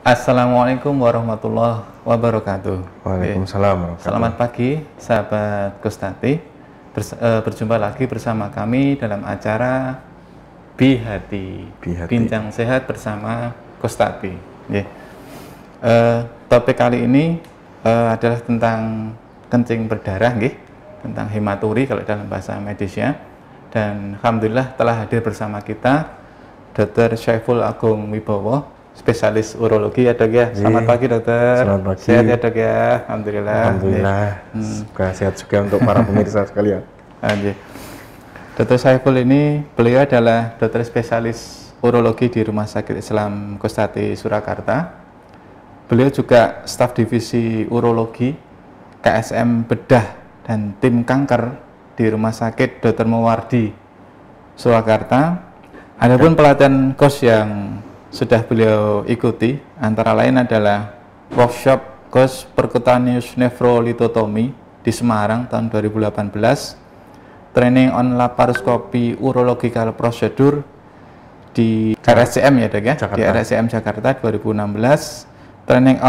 Assalamualaikum warahmatullahi wabarakatuh. Waalaikumsalam. Selamat pagi, sahabat Kostati. Berjumpa lagi bersama kami dalam acara Bihati, Bincang Sehat bersama Kostati. Topik kali ini adalah tentang kencing berdarah, tentang hematuri kalau dalam bahasa medisnya. Dan alhamdulillah telah hadir bersama kita Dr. Syaiful Agung Wibowo, spesialis urologi ya dok ya. Selamat pagi dokter. Selamat pagi. Sehat ya dok ya. Alhamdulillah. Alhamdulillah. Semoga sehat juga untuk para pemirsa sekalian. Dr. Syaiful ini beliau adalah dokter spesialis urologi di Rumah Sakit Islam Kostati Surakarta. Beliau juga staf divisi urologi KSM Bedah dan tim kanker di Rumah Sakit Dr. Muwardi Surakarta. Adapun pelatihan kos yang sudah beliau ikuti antara lain adalah workshop kos percutaneous nephrolithotomy di Semarang tahun 2018, training on laparoscopy urological procedure di RSCM ya dok ya, di RSCM Jakarta 2016, training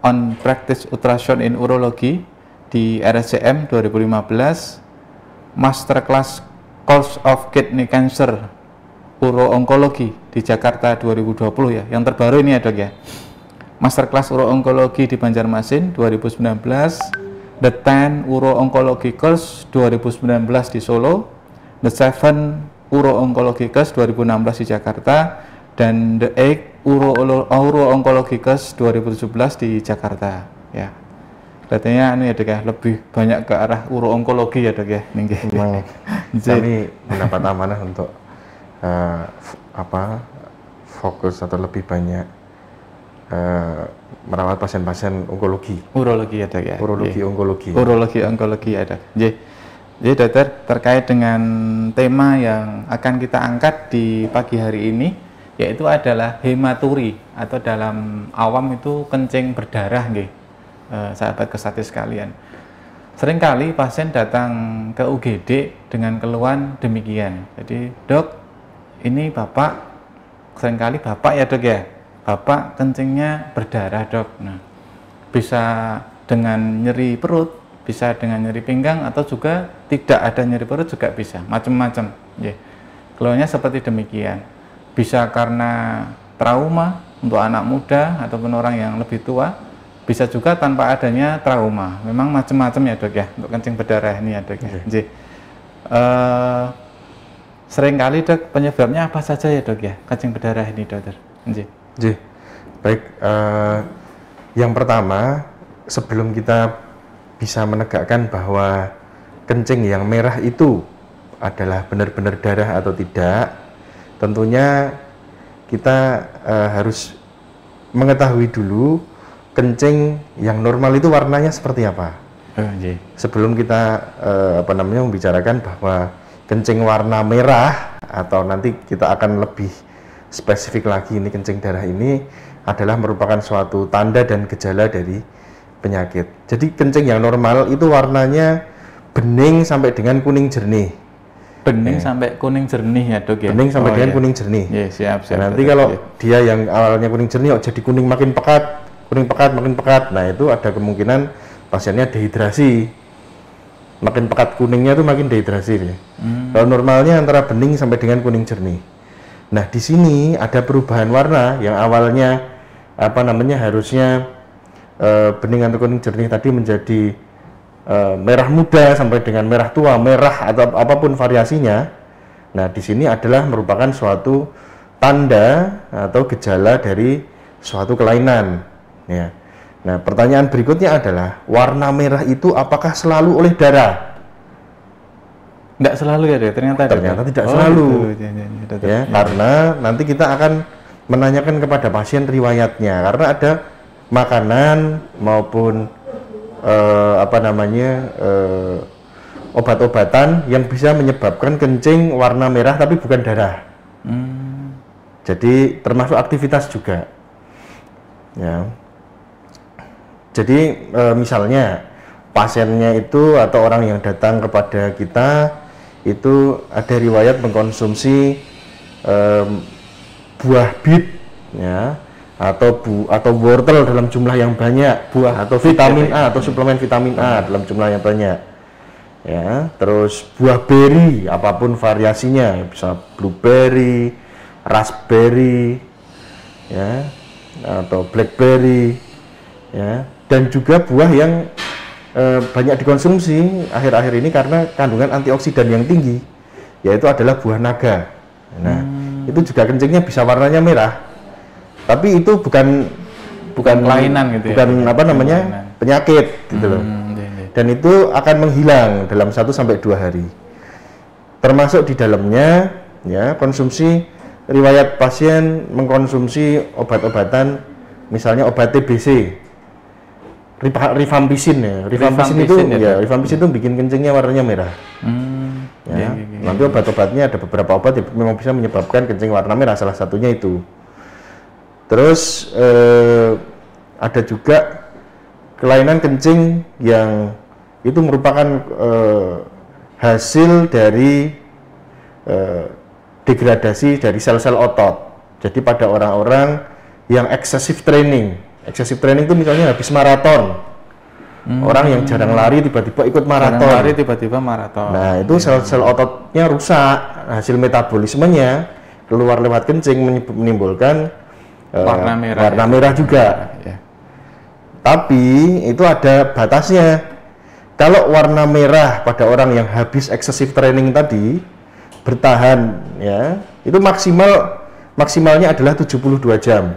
on practice ultrasound in urology di RSCM 2015, masterclass course of kidney cancer uro-onkologi di Jakarta 2020 ya, yang terbaru ini ya dok ya. Masterclass uro-onkologi di Banjarmasin 2019, The 10 uro-onkologi course 2019 di Solo, The 7 uro-onkologi course 2016 di Jakarta, dan The 8 uro-onkologi course 2017 di Jakarta ya. Katanya ini ya dok ya, lebih banyak ke arah uro-onkologi ya dok ya. Memang kami mendapat amanah untuk fokus atau lebih banyak merawat pasien-pasien onkologi. Urologi ya dok ya. Onkologi. Urologi onkologi ya dok. Jadi dokter, terkait dengan tema yang akan kita angkat di pagi hari ini, yaitu adalah hematuri atau dalam awam itu kencing berdarah sahabat Kostati sekalian. Seringkali pasien datang ke UGD dengan keluhan demikian. Jadi dok, ini bapak, seringkali bapak ya dok ya, bapak kencingnya berdarah dok. Nah, bisa dengan nyeri perut, bisa dengan nyeri pinggang, atau juga tidak ada nyeri perut juga bisa, macam-macam. Keluhannya seperti demikian. Bisa karena trauma untuk anak muda ataupun orang yang lebih tua, bisa juga tanpa adanya trauma. Memang macam-macam ya dok ya untuk kencing berdarah ini ya dok ya. Seringkali dok, penyebabnya apa saja ya dok ya kencing berdarah ini dokter? Baik, yang pertama, sebelum kita bisa menegakkan bahwa kencing yang merah itu adalah benar-benar darah atau tidak, tentunya kita harus mengetahui dulu kencing yang normal itu warnanya seperti apa. Sebelum kita membicarakan bahwa kencing warna merah, atau nanti kita akan lebih spesifik lagi, ini kencing darah ini adalah merupakan suatu tanda dan gejala dari penyakit. Jadi kencing yang normal itu warnanya bening sampai dengan kuning jernih. Bening sampai kuning jernih ya dok ya. Bening sampai dengan kuning jernih. Siap. Nanti kalau dia yang awalnya kuning jernih jadi kuning makin pekat, makin pekat. Nah, itu ada kemungkinan pasiennya dehidrasi. Makin pekat kuningnya itu makin dehidrasi. Kalau normalnya antara bening sampai dengan kuning jernih. Nah, di sini ada perubahan warna yang awalnya harusnya bening atau kuning jernih tadi menjadi merah muda sampai dengan merah tua, merah atau apapun variasinya. Nah, di sini adalah merupakan suatu tanda atau gejala dari suatu kelainan. Ya. Nah, pertanyaan berikutnya adalah, warna merah itu apakah selalu oleh darah? Enggak selalu ya dok, ternyata tidak selalu. Ya, karena nanti kita akan menanyakan kepada pasien riwayatnya, karena ada makanan maupun obat-obatan yang bisa menyebabkan kencing warna merah tapi bukan darah. Jadi termasuk aktivitas juga. Ya. Jadi misalnya pasiennya itu atau orang yang datang kepada kita itu ada riwayat mengkonsumsi buah bit, ya, atau wortel dalam jumlah yang banyak, buah atau vitamin A atau suplemen vitamin A dalam jumlah yang banyak. Ya, terus buah beri apapun variasinya, bisa blueberry, raspberry, ya, atau blackberry, ya, dan juga buah yang banyak dikonsumsi akhir-akhir ini karena kandungan antioksidan yang tinggi, yaitu adalah buah naga. Nah, itu juga kencingnya bisa warnanya merah. Tapi itu bukan kelainan gitu bukan ya, apa namanya penyakit gitu loh. Dan itu akan menghilang dalam 1 sampai 2 hari. Termasuk di dalamnya ya konsumsi riwayat pasien mengkonsumsi obat-obatan, misalnya obat TBC, rifampicin ya. Rifampicin itu bikin kencingnya warnanya merah. Ya. Nanti obat-obatnya ada beberapa obat yang memang bisa menyebabkan kencing warna merah, salah satunya itu. Terus ada juga kelainan kencing yang itu merupakan hasil dari degradasi dari sel-sel otot. Jadi pada orang-orang yang excessive training itu misalnya habis maraton, orang yang jarang lari tiba-tiba ikut maraton. Nah itu sel-sel ototnya rusak, hasil metabolismenya keluar lewat kencing menimbulkan warna merah juga. Ya. Tapi itu ada batasnya. Kalau warna merah pada orang yang habis excessive training tadi bertahan, ya, itu maksimalnya adalah 72 jam.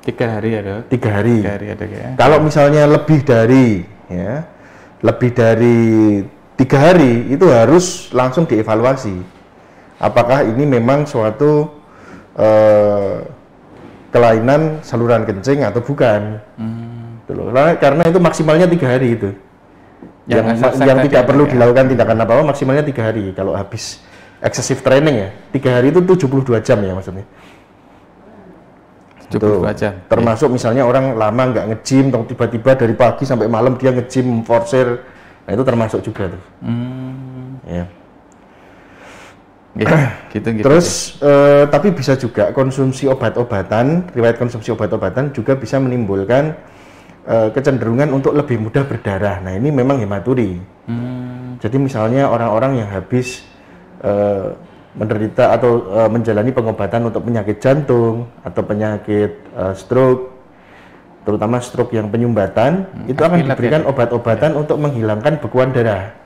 3 hari ada. 3 hari. 3 hari ada ya. Kalau misalnya lebih dari 3 hari itu harus langsung dievaluasi. Apakah ini memang suatu kelainan saluran kencing atau bukan? Karena itu maksimalnya 3 hari itu. Yang tidak perlu dilakukan tindakan apa-apa maksimalnya 3 hari. Kalau habis excessive training ya, 3 hari itu 72 jam ya maksudnya. 72 jam. Termasuk misalnya orang lama nggak nge-gym, tiba-tiba dari pagi sampai malam dia nge-gym, forcer, nah itu termasuk juga tuh. Ya. Gitu. Terus tapi bisa juga konsumsi obat-obatan, riwayat konsumsi obat-obatan juga bisa menimbulkan kecenderungan untuk lebih mudah berdarah. Nah ini memang hematuri. Jadi misalnya orang-orang yang habis menderita atau menjalani pengobatan untuk penyakit jantung atau penyakit stroke, terutama stroke yang penyumbatan, itu akan diberikan obat-obatan untuk menghilangkan bekuan darah.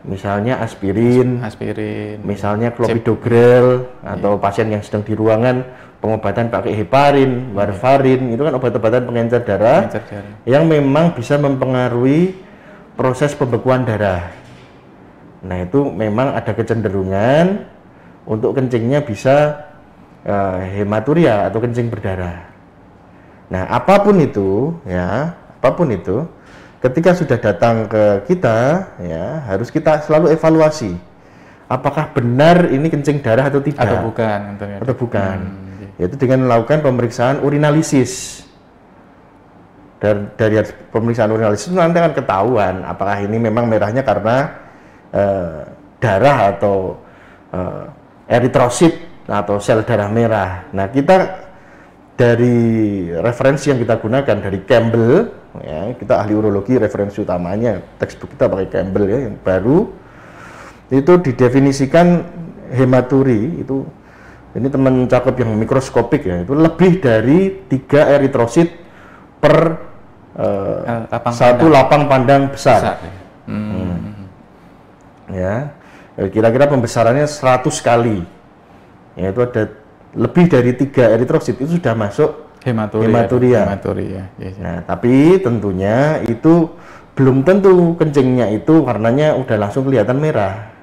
Misalnya aspirin, misalnya clopidogrel, atau pasien yang sedang di ruangan pengobatan pakai heparin, warfarin, itu kan obat-obatan pengencer darah yang memang bisa mempengaruhi proses pembekuan darah. Nah itu memang ada kecenderungan untuk kencingnya bisa hematuria atau kencing berdarah. Nah apapun itu, ketika sudah datang ke kita, ya harus kita selalu evaluasi apakah benar ini kencing darah atau tidak, atau bukan. Yaitu dengan melakukan pemeriksaan urinalisis. Dari pemeriksaan urinalisis itu nanti akan ketahuan apakah ini memang merahnya karena darah atau eritrosit atau sel darah merah. Nah kita dari referensi yang kita gunakan dari Campbell, ya, kita ahli urologi, referensi utamanya textbook kita pakai Campbell ya, yang baru itu didefinisikan hematuri itu, ini teman cakep yang mikroskopik ya, itu lebih dari 3 eritrosit per satu lapang pandang besar. Ya, kira-kira pembesarannya 100 kali, yaitu ada lebih dari 3 eritrosit itu sudah masuk hematuria. Nah, tapi tentunya itu belum tentu kencingnya itu warnanya udah langsung kelihatan merah.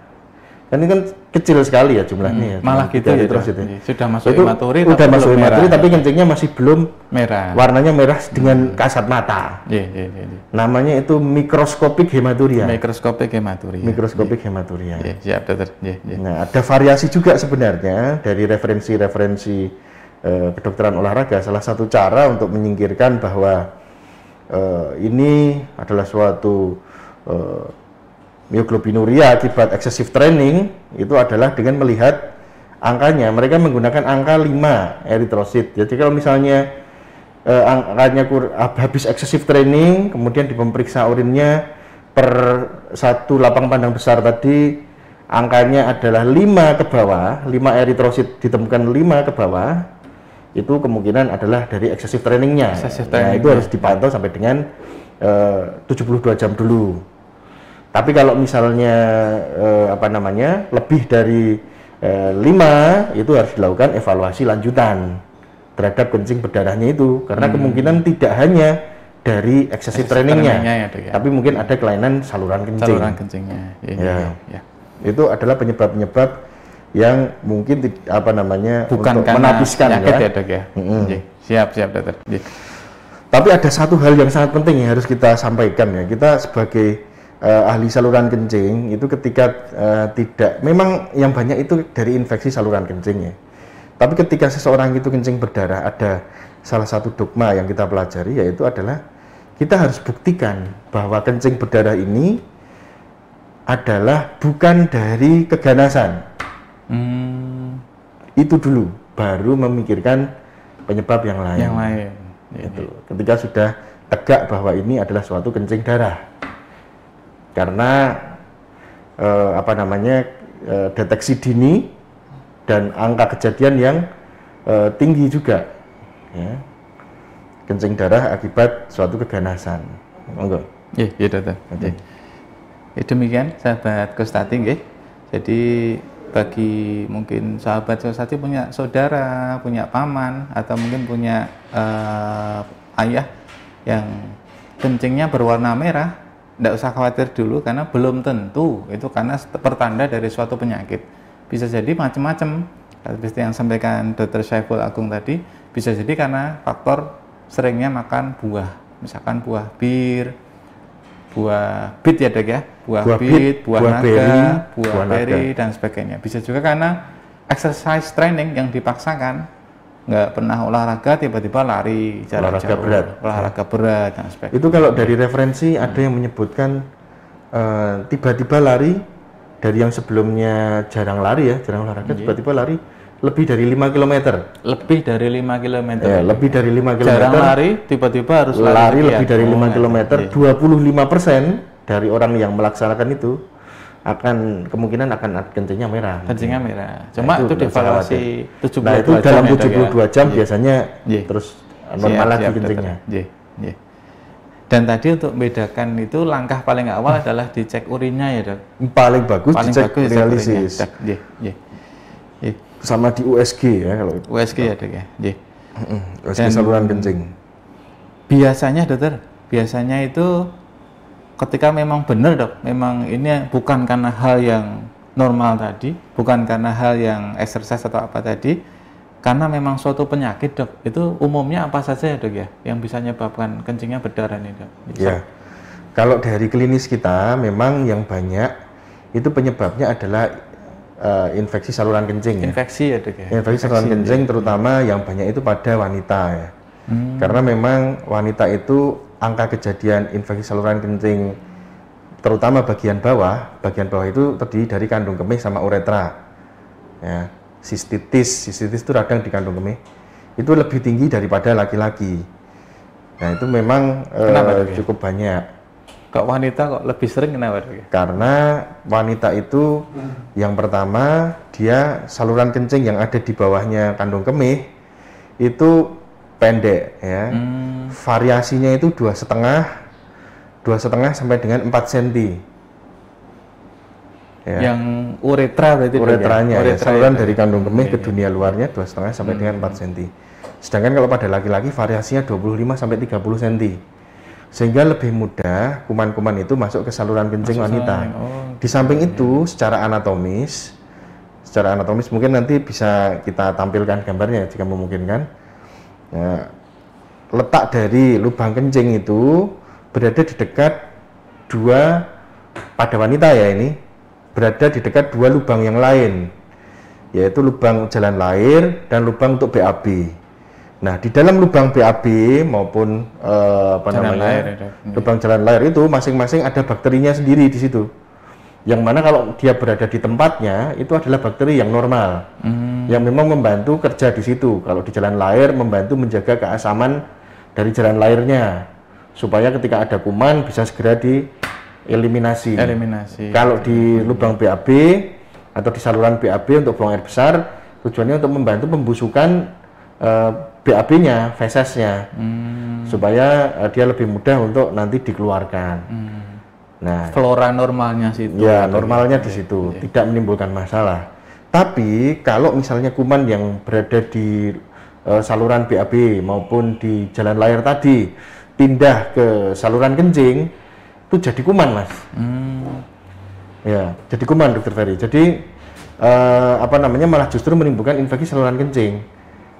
Kan ini kan kecil sekali ya jumlahnya. Malah gitu ya, sudah masuk hematuri, tapi kencingnya masih belum merah. Warnanya merah dengan kasat mata. Namanya itu mikroskopik hematuria. Mikroskopik hematuria. Siap, dokter. Nah, ada variasi juga sebenarnya dari referensi kedokteran olahraga. Salah satu cara untuk menyingkirkan bahwa ini adalah suatu mioglobinuria akibat excessive training itu adalah dengan melihat angkanya. Mereka menggunakan angka 5 eritrosit. Jadi kalau misalnya angkanya habis excessive training, kemudian diperiksa urinnya per satu lapang pandang besar tadi angkanya adalah 5 ke bawah, 5 eritrosit ditemukan 5 ke bawah, itu kemungkinan adalah dari excessive trainingnya. Nah, itu harus dipantau sampai dengan 72 jam dulu. Tapi kalau misalnya lebih dari 5, itu harus dilakukan evaluasi lanjutan terhadap kencing berdarahnya itu, karena kemungkinan tidak hanya dari excessive trainingnya, ya, tapi mungkin ada kelainan saluran kencingnya. Ya. Itu adalah penyebab-penyebab yang mungkin bukan untuk karena menapiskan ya dok ya. Siap dokter. Tapi ada satu hal yang sangat penting yang harus kita sampaikan ya, kita sebagai ahli saluran kencing itu ketika memang yang banyak itu dari infeksi saluran kencing ya. Tapi ketika seseorang itu kencing berdarah, ada salah satu dogma yang kita pelajari, yaitu adalah kita harus buktikan bahwa kencing berdarah ini adalah bukan dari keganasan. Itu dulu, baru memikirkan penyebab yang lain. Gitu. Ketika sudah tegak bahwa ini adalah suatu kencing darah, karena deteksi dini dan angka kejadian yang tinggi juga, ya. Kencing darah akibat suatu keganasan. Monggo. Iya dokter. Demikian sahabat Kostati nggih. Jadi bagi mungkin sahabat Kostati punya saudara, punya paman, atau mungkin punya ayah yang kencingnya berwarna merah, tidak usah khawatir dulu, karena belum tentu itu karena pertanda dari suatu penyakit. Bisa jadi macam-macam, seperti yang sampaikan Dr. Syaiful Agung tadi, bisa jadi karena faktor seringnya makan buah, misalkan buah bir, buah bit ya dok ya, buah bit, buah naga, buah beri dan sebagainya. Bisa juga karena exercise training yang dipaksakan, nggak pernah olahraga tiba-tiba lari jarak jauh, olahraga berat dan sebagainya. Itu kalau dari referensi ada yang menyebutkan tiba-tiba lari dari yang sebelumnya jarang lari ya, jarang olahraga, tiba-tiba lari lebih dari 5 km. Lebih dari 5 km. Ya, lebih dari 5 km. Jarang lari, tiba-tiba harus lari lebih dari 5 km. 25% dari orang yang melaksanakan itu kemungkinan akan kencingnya merah. Kencingnya merah. Cuma itu dievaluasi 72 jam. Nah, itu dalam 72 jam biasanya terus normal lagi kencingnya. Dan tadi untuk membedakan itu langkah paling awal adalah dicek urinnya ya dok. Paling bagus dicek urinalysis. Sama di USG ya kalau USG ya dok ya. USG saluran kencing. Biasanya dokter, itu ketika memang benar dok, memang ini bukan karena hal yang normal tadi, bukan karena hal yang exercise atau apa tadi, karena memang suatu penyakit dok, itu umumnya apa saja ya dok ya, yang bisa menyebabkan kencingnya berdarah nih dok? Ya, kalau dari klinis kita memang yang banyak itu penyebabnya adalah infeksi saluran kencing. Infeksi ya dok ya? Infeksi saluran kencing terutama yang banyak itu pada wanita ya. Karena memang wanita itu angka kejadian infeksi saluran kencing terutama bagian bawah itu terdiri dari kandung kemih sama uretra ya. Sistitis itu radang di kandung kemih itu lebih tinggi daripada laki-laki. Nah itu memang cukup banyak. Kok wanita kok lebih sering kenapa? Karena wanita itu yang pertama dia saluran kencing yang ada di bawahnya kandung kemih itu pendek ya. Variasinya itu 2,5 sampai dengan 4 cm. Ya. Yang uretra berarti uretranya ya, saluran dari kandung kemih ke dunia luarnya 2,5 sampai dengan 4 cm. Sedangkan kalau pada laki-laki variasinya 25 sampai 30 cm. Sehingga lebih mudah kuman-kuman itu masuk ke saluran kencing wanita. Di samping itu secara anatomis mungkin nanti bisa kita tampilkan gambarnya jika memungkinkan. Nah, letak dari lubang kencing itu berada di dekat pada wanita ya ini berada di dekat 2 lubang yang lain, yaitu lubang jalan lahir dan lubang untuk BAB. Nah, di dalam lubang BAB maupun lubang jalan lahir itu masing-masing ada bakterinya sendiri di situ. Yang mana kalau dia berada di tempatnya itu adalah bakteri yang normal, yang memang membantu kerja di situ. Kalau di jalan lahir membantu menjaga keasaman dari jalan lahirnya, supaya ketika ada kuman bisa segera dieliminasi. Kalau di lubang BAB atau di saluran BAB untuk buang air besar, tujuannya untuk membantu pembusukan BAB-nya, fesesnya, supaya dia lebih mudah untuk nanti dikeluarkan. Nah, flora normalnya situ. Ya, normalnya di situ, tidak menimbulkan masalah. Tapi kalau misalnya kuman yang berada di saluran BAB maupun di jalan lahir tadi pindah ke saluran kencing, itu jadi kuman, Mas. Ya, jadi kuman, Dokter Ferry. Jadi malah justru menimbulkan infeksi saluran kencing.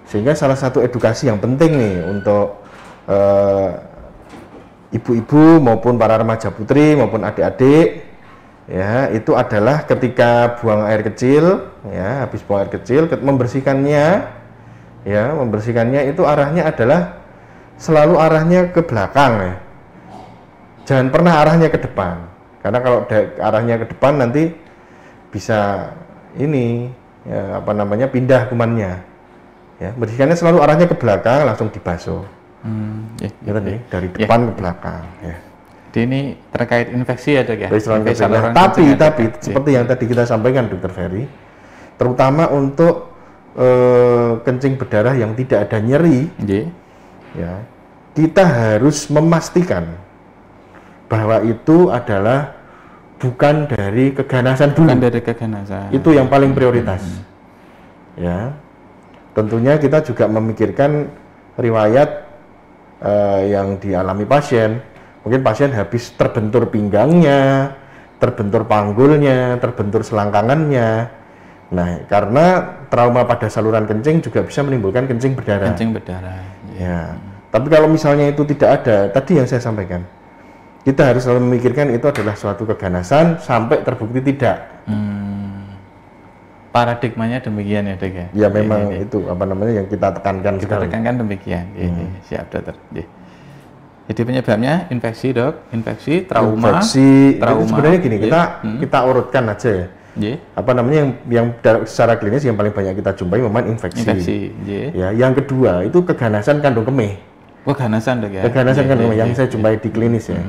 Sehingga salah satu edukasi yang penting nih untuk ibu-ibu maupun para remaja putri maupun adik-adik, ya, itu adalah ketika buang air kecil, ya, habis buang air kecil membersihkannya itu arahnya adalah selalu arahnya ke belakang, ya. Jangan pernah arahnya ke depan, karena kalau arahnya ke depan nanti bisa pindah kumannya. Ya, bersihkannya selalu arahnya ke belakang, langsung dibasuh. Dari depan ke belakang. Ya. Jadi ini terkait infeksi ya, Dok, ya? Tapi seperti yang tadi kita sampaikan, Dokter Ferry, terutama untuk kencing berdarah yang tidak ada nyeri, ya, kita harus memastikan bahwa itu adalah bukan dari keganasan dulu. Itu yang paling prioritas. Ya. Tentunya kita juga memikirkan riwayat yang dialami pasien. Mungkin pasien habis terbentur pinggangnya, terbentur panggulnya, terbentur selangkangannya. Nah, karena trauma pada saluran kencing juga bisa menimbulkan kencing berdarah. Ya. Tapi kalau misalnya itu tidak ada, tadi yang saya sampaikan, kita harus selalu memikirkan itu adalah suatu keganasan sampai terbukti tidak. Paradigmanya demikian ya, Dok, ya? Ya, memang itu yang kita tekankan. Tekankan demikian. Siap, Dokter. Jadi penyebabnya infeksi, Dok, trauma. Itu sebenarnya gini, kita urutkan aja ya. Yang secara klinis yang paling banyak kita jumpai memang infeksi. Ya, yang kedua itu keganasan kandung kemih. Keganasan, Dok, ya? Keganasan kandung kemih yang saya jumpai di klinis ya.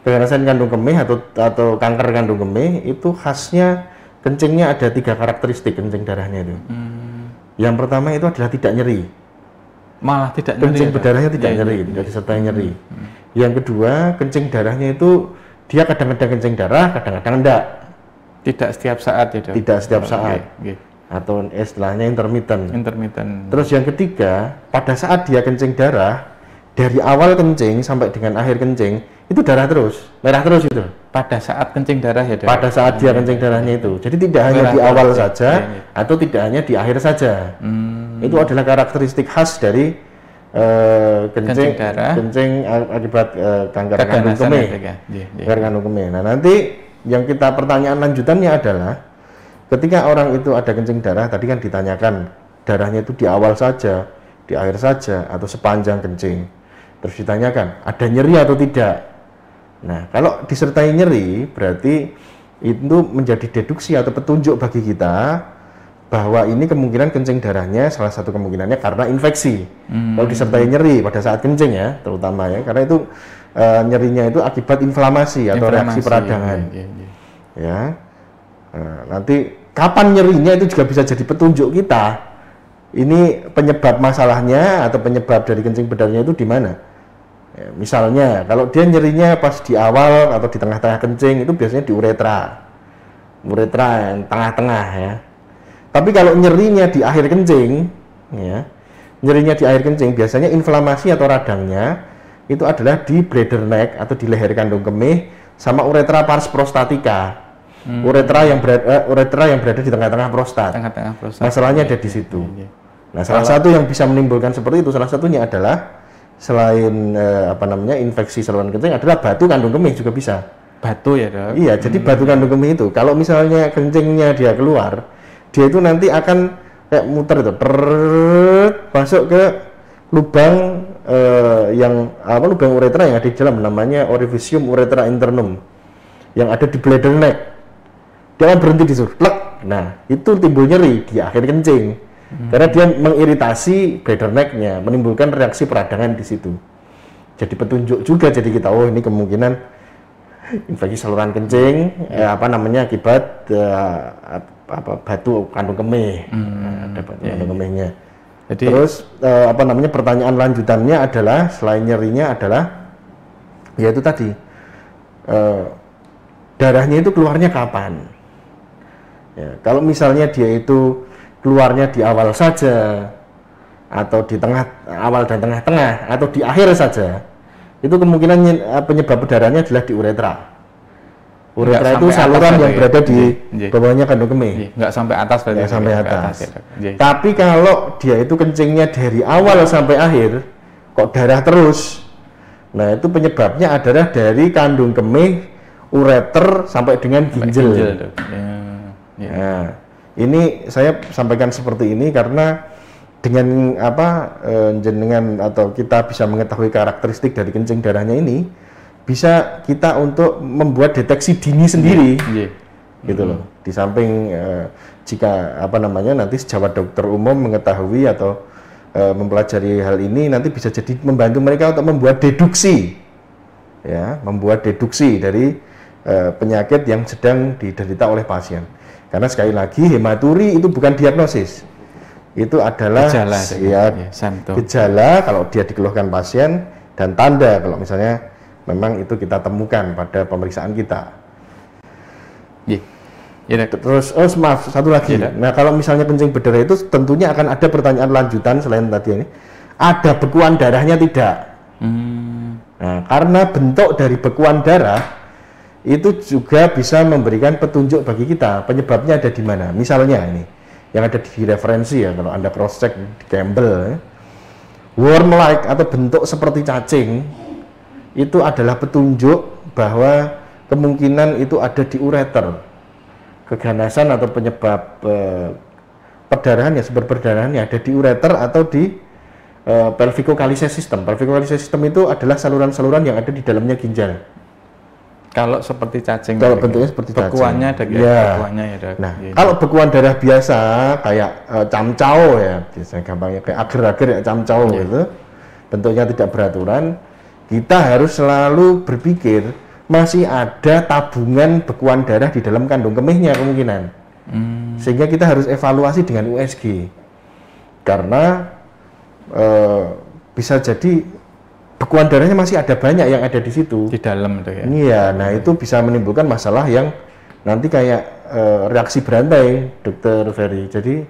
Keganasan kandung kemih atau kanker kandung kemih itu khasnya kencingnya ada 3 karakteristik kencing darahnya itu. Yang pertama itu adalah tidak nyeri. Malah tidak nyeri. Kencing berdarahnya tidak nyeri, tidak disertai nyeri. Yang kedua, kencing darahnya itu dia kadang-kadang kencing darah, kadang-kadang enggak. Tidak setiap saat ya, Dok? Tidak setiap saat. Atau istilahnya intermittent. Terus yang ketiga, pada saat dia kencing darah, dari awal kencing sampai dengan akhir kencing itu darah terus, merah terus itu. Pada saat kencing darah ya, Dok? Pada saat dia kencing darahnya itu. Jadi tidak hanya di awal saja atau tidak hanya di akhir saja. Itu adalah karakteristik khas dari kencing akibat kanker kandung kemih. Kanker kandung kemih. Nah, nanti yang pertanyaan lanjutannya adalah ketika orang itu ada kencing darah, tadi kan ditanyakan darahnya itu di awal saja, di akhir saja, atau sepanjang kencing. Terus ditanyakan ada nyeri atau tidak. Nah, kalau disertai nyeri berarti itu menjadi deduksi atau petunjuk bagi kita bahwa ini kemungkinan kencing darahnya salah satu kemungkinannya karena infeksi. Kalau disertai nyeri pada saat kencing ya, terutama ya, karena itu nyerinya itu akibat inflamasi atau reaksi peradangan. Ya. Nanti kapan nyerinya itu juga bisa jadi petunjuk kita. Ini penyebab masalahnya atau penyebab dari kencing berdarahnya itu di mana? Ya, misalnya kalau dia nyerinya pas di awal atau di tengah-tengah kencing itu biasanya di uretra yang tengah-tengah ya. Tapi kalau nyerinya di akhir kencing, ya, nyerinya di akhir kencing biasanya inflamasi atau radangnya itu adalah di bladder neck atau di leher kandung kemih sama uretra pars prostatica. Uretra yang berada di tengah-tengah prostat. Masalahnya ada di situ. Nah, salah satu yang bisa menimbulkan seperti itu, salah satunya adalah selain infeksi saluran kencing adalah batu kandung kemih juga bisa. Batu ya, Dok? Iya, jadi batu kandung kemih itu kalau misalnya kencingnya dia keluar, dia itu nanti akan kayak muter itu, masuk ke lubang lubang uretra yang ada di dalam, namanya orificium uretra internum yang ada di bladder neck. Dia akan berhenti di situ. Nah, itu timbul nyeri di akhir kencing. Karena dia mengiritasi bladder neck-nya, menimbulkan reaksi peradangan di situ. jadi petunjuk juga, jadi kita ini kemungkinan infeksi saluran kencing akibat batu kandung kemih, ada batu kandung kemihnya. Jadi, terus pertanyaan lanjutannya adalah selain nyerinya adalah yaitu tadi darahnya itu keluarnya kapan? Ya, kalau misalnya dia itu keluarnya di awal saja atau di awal dan tengah-tengah atau di akhir saja, itu kemungkinan penyebab darahnya adalah di uretra. Uretra itu saluran yang berada di bawahnya kandung kemih. Nggak sampai atas berarti. Nggak sampai atas. Tapi kalau dia itu kencingnya dari awal sampai akhir, kok darah terus, nah itu penyebabnya adalah dari kandung kemih, ureter sampai dengan ginjal. Nah, ini saya sampaikan seperti ini karena dengan jenengan atau kita bisa mengetahui karakteristik dari kencing darahnya ini, bisa kita untuk membuat deteksi dini sendiri, gitu loh. Di samping jika nanti sejawat dokter umum mengetahui atau mempelajari hal ini, nanti bisa jadi membantu mereka untuk membuat deduksi, ya, membuat deduksi dari penyakit yang sedang diderita oleh pasien. Karena sekali lagi hematuri itu bukan diagnosis, itu adalah gejala kalau dia dikeluhkan pasien dan tanda kalau misalnya memang itu kita temukan pada pemeriksaan kita. Terus maaf satu lagi. Nah kalau misalnya kencing berdarah itu tentunya akan ada pertanyaan lanjutan selain tadi ini, ada bekuan darahnya tidak? Nah karena bentuk dari bekuan darah itu juga bisa memberikan petunjuk bagi kita penyebabnya ada di mana. Misalnya ini yang ada di referensi ya, kalau Anda cross check di Campbell, worm like atau bentuk seperti cacing itu adalah petunjuk bahwa kemungkinan itu ada di ureter. Keganasan atau penyebab perdarahan ya, sumber perdarahannya ada di ureter atau di pelvicochalices system. Pelvicochalices system itu adalah saluran-saluran yang ada di dalamnya ginjal. Kalau seperti cacing, kalau bentuknya seperti cacing, bekuannya ada bekuannya ya. Nah, kalau bekuan darah biasa kayak camcau ya, biasanya gampangnya kayak agar-agar ya camcau gitu, bentuknya tidak beraturan, kita harus selalu berpikir masih ada tabungan bekuan darah di dalam kandung kemihnya kemungkinan, sehingga kita harus evaluasi dengan USG, karena bisa jadi bekuan darahnya masih ada banyak yang ada di situ di dalam itu ya. Iya, nah itu bisa menimbulkan masalah yang nanti kayak reaksi berantai, Dokter Ferry. Jadi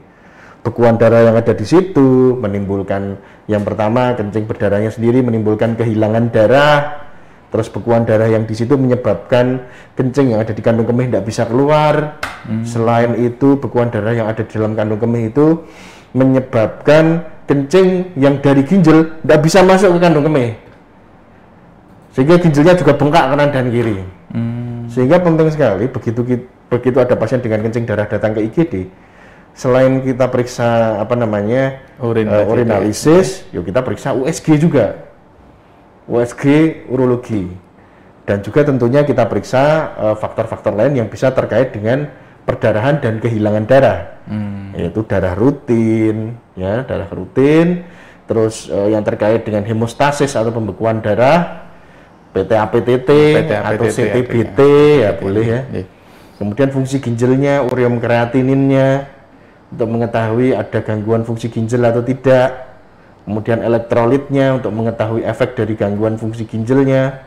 bekuan darah yang ada di situ menimbulkan yang pertama kencing berdarahnya sendiri menimbulkan kehilangan darah, terus bekuan darah yang di situ menyebabkan kencing yang ada di kandung kemih tidak bisa keluar. Selain itu bekuan darah yang ada di dalam kandung kemih itu menyebabkan kencing yang dari ginjal tidak bisa masuk ke kandung kemih, sehingga ginjalnya juga bengkak kanan dan kiri. Sehingga penting sekali begitu ada pasien dengan kencing darah datang ke IGD, selain kita periksa urinalisis, yuk kita periksa USG juga, USG urologi, dan juga tentunya kita periksa faktor-faktor lain yang bisa terkait dengan perdarahan dan kehilangan darah, yaitu darah rutin, ya, darah rutin, terus yang terkait dengan hemostasis atau pembekuan darah, PTA-PTT atau CTBT ya boleh ya. Kemudian fungsi ginjalnya, ureum kreatininnya untuk mengetahui ada gangguan fungsi ginjal atau tidak. Kemudian elektrolitnya untuk mengetahui efek dari gangguan fungsi ginjalnya.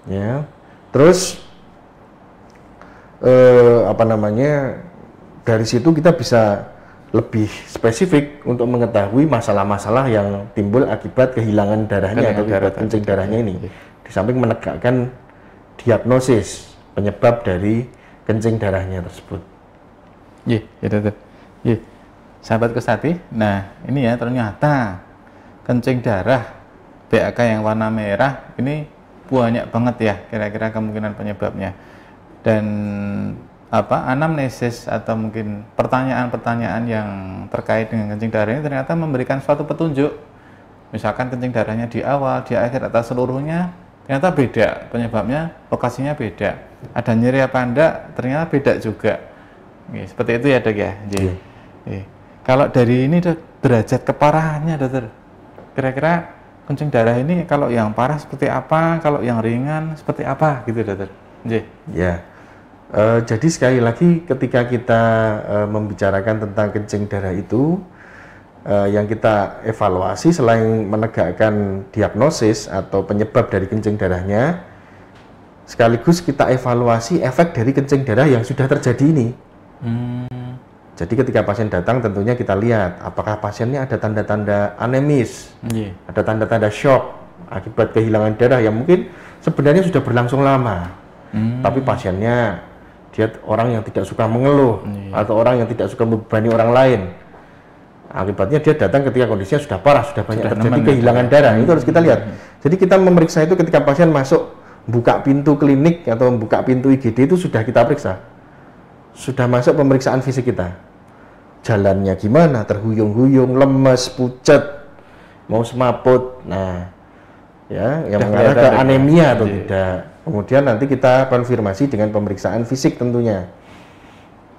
Ya. Terus dari situ kita bisa lebih spesifik untuk mengetahui masalah-masalah yang timbul akibat kehilangan darahnya atau akibat kencing darahnya ini. Di samping menegakkan diagnosis penyebab dari kencing darahnya tersebut. Sahabat Kustati, nah ini ya ternyata kencing darah BAK yang warna merah ini banyak banget ya kira-kira kemungkinan penyebabnya. Dan anamnesis atau mungkin pertanyaan-pertanyaan yang terkait dengan kencing darah ini ternyata memberikan suatu petunjuk. Misalkan kencing darahnya di awal, di akhir, atau seluruhnya ternyata beda penyebabnya, lokasinya beda. Ada nyeri apa enggak, ternyata beda juga. Seperti itu ya dok ya. Kalau dari ini dok, derajat keparahannya dokter, kira-kira kencing darah ini kalau yang parah seperti apa, kalau yang ringan seperti apa gitu dokter? Nggih. Ya. Jadi sekali lagi ketika kita membicarakan tentang kencing darah itu, yang kita evaluasi selain menegakkan diagnosis atau penyebab dari kencing darahnya, sekaligus kita evaluasi efek dari kencing darah yang sudah terjadi ini. Jadi ketika pasien datang tentunya kita lihat apakah pasiennya ada tanda-tanda anemis, ada tanda-tanda shock akibat kehilangan darah yang mungkin sebenarnya sudah berlangsung lama, tapi pasiennya dia orang yang tidak suka mengeluh atau orang yang tidak suka membebani orang lain. Akibatnya dia datang ketika kondisinya sudah parah, sudah banyak terjadi kehilangan darah. Itu harus kita lihat. Jadi kita memeriksa itu ketika pasien masuk, buka pintu klinik atau buka pintu IGD itu sudah kita periksa. Sudah masuk pemeriksaan fisik kita. Jalannya gimana, terhuyung-huyung, lemes, pucat, mau semaput. Nah, ya, yang mengarah ke anemia atau tidak. Kemudian nanti kita konfirmasi dengan pemeriksaan fisik tentunya.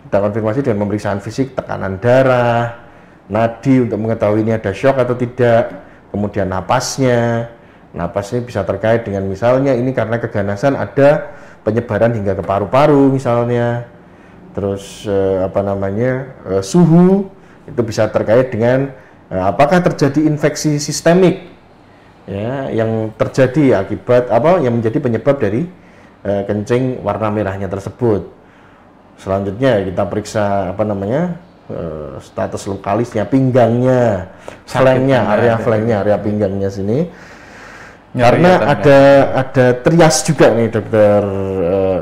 Kita konfirmasi dengan pemeriksaan fisik, tekanan darah, nadi untuk mengetahui ini ada shock atau tidak. Kemudian napasnya bisa terkait dengan misalnya ini karena keganasan ada penyebaran hingga ke paru-paru misalnya. Terus suhu itu bisa terkait dengan apakah terjadi infeksi sistemik. Ya, yang terjadi akibat yang menjadi penyebab dari kencing warna merahnya tersebut. Selanjutnya kita periksa status lokalisnya, pinggangnya, flangnya, area pinggangnya sini. Karena ada trias juga nih dokter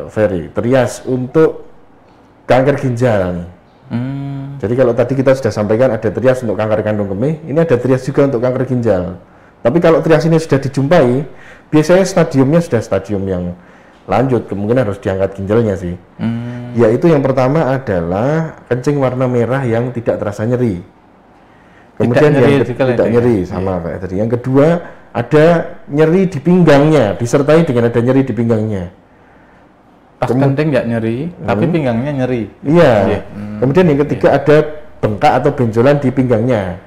Ferry, trias untuk kanker ginjal. Jadi kalau tadi kita sudah sampaikan ada trias untuk kanker kandung kemih, ini ada trias juga untuk kanker ginjal. Tapi kalau trias ini sudah dijumpai, biasanya stadiumnya sudah stadium yang lanjut, kemungkinan harus diangkat ginjalnya sih. Yaitu yang pertama adalah kencing warna merah yang tidak terasa nyeri. Kemudian tidak nyeri sama kayak tadi. Yang kedua ada nyeri di pinggangnya, disertai dengan ada nyeri di pinggangnya. Pas kencing nggak nyeri, tapi pinggangnya nyeri. Iya. Kemudian yang ketiga ada bengkak atau benjolan di pinggangnya.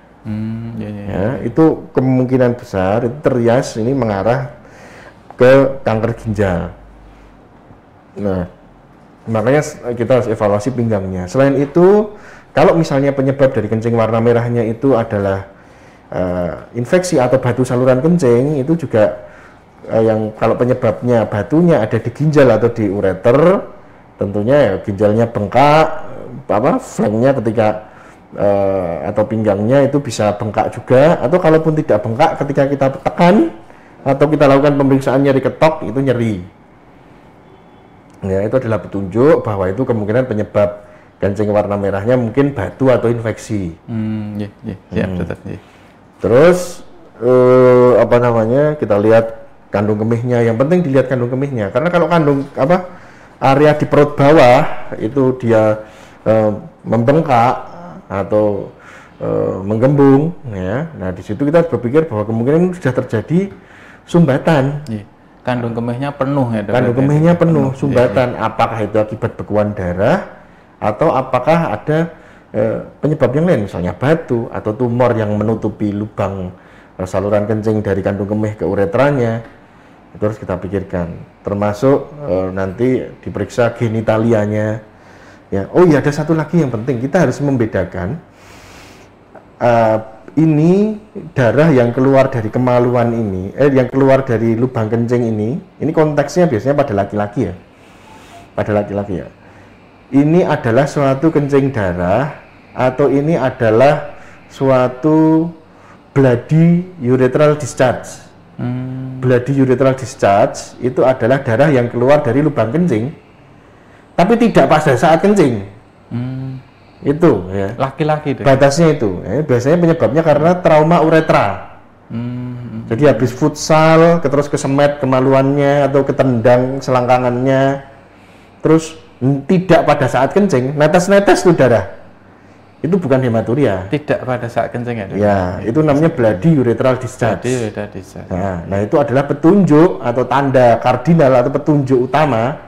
Ya, itu kemungkinan besar itu trias ini mengarah ke kanker ginjal. Nah, makanya kita harus evaluasi pinggangnya. Selain itu, kalau misalnya penyebab dari kencing warna merahnya itu adalah infeksi atau batu saluran kencing, itu juga yang kalau penyebabnya batunya ada di ginjal atau di ureter, tentunya ya ginjalnya bengkak, flangnya ketika atau pinggangnya itu bisa bengkak juga, atau kalaupun tidak bengkak ketika kita tekan atau kita lakukan pemeriksaan nyeri ketok itu nyeri. Ya, itu adalah petunjuk bahwa itu kemungkinan penyebab kencing warna merahnya mungkin batu atau infeksi. Terus kita lihat kandung kemihnya. Yang penting dilihat kandung kemihnya, karena kalau kandung area di perut bawah itu dia membengkak atau menggembung, ya. Nah, di situ kita berpikir bahwa kemungkinan sudah terjadi sumbatan. Kandung kemihnya penuh ya, kandung kemihnya penuh sumbatan. Apakah itu akibat bekuan darah atau apakah ada penyebab yang lain, misalnya batu atau tumor yang menutupi lubang saluran kencing dari kandung kemih ke uretranya. Itu harus kita pikirkan. Termasuk nanti diperiksa genitalianya. Ya, ada satu lagi yang penting, kita harus membedakan ini darah yang keluar dari kemaluan ini, yang keluar dari lubang kencing ini konteksnya biasanya pada laki-laki ya. Ini adalah suatu kencing darah atau ini adalah suatu bloody urethral discharge. Bloody urethral discharge itu adalah darah yang keluar dari lubang kencing tapi tidak pada saat kencing. Itu ya. Laki-laki deh. Batasnya itu. Biasanya penyebabnya karena trauma uretra. Jadi habis futsal, terus kesemet kemaluannya atau ketendang selangkangannya, terus tidak pada saat kencing, netes-netes tuh darah. Itu bukan hematuria. Tidak pada saat kencing ya? Ya, itu namanya bloody urethral discharge. Nah, itu adalah petunjuk atau tanda kardinal atau petunjuk utama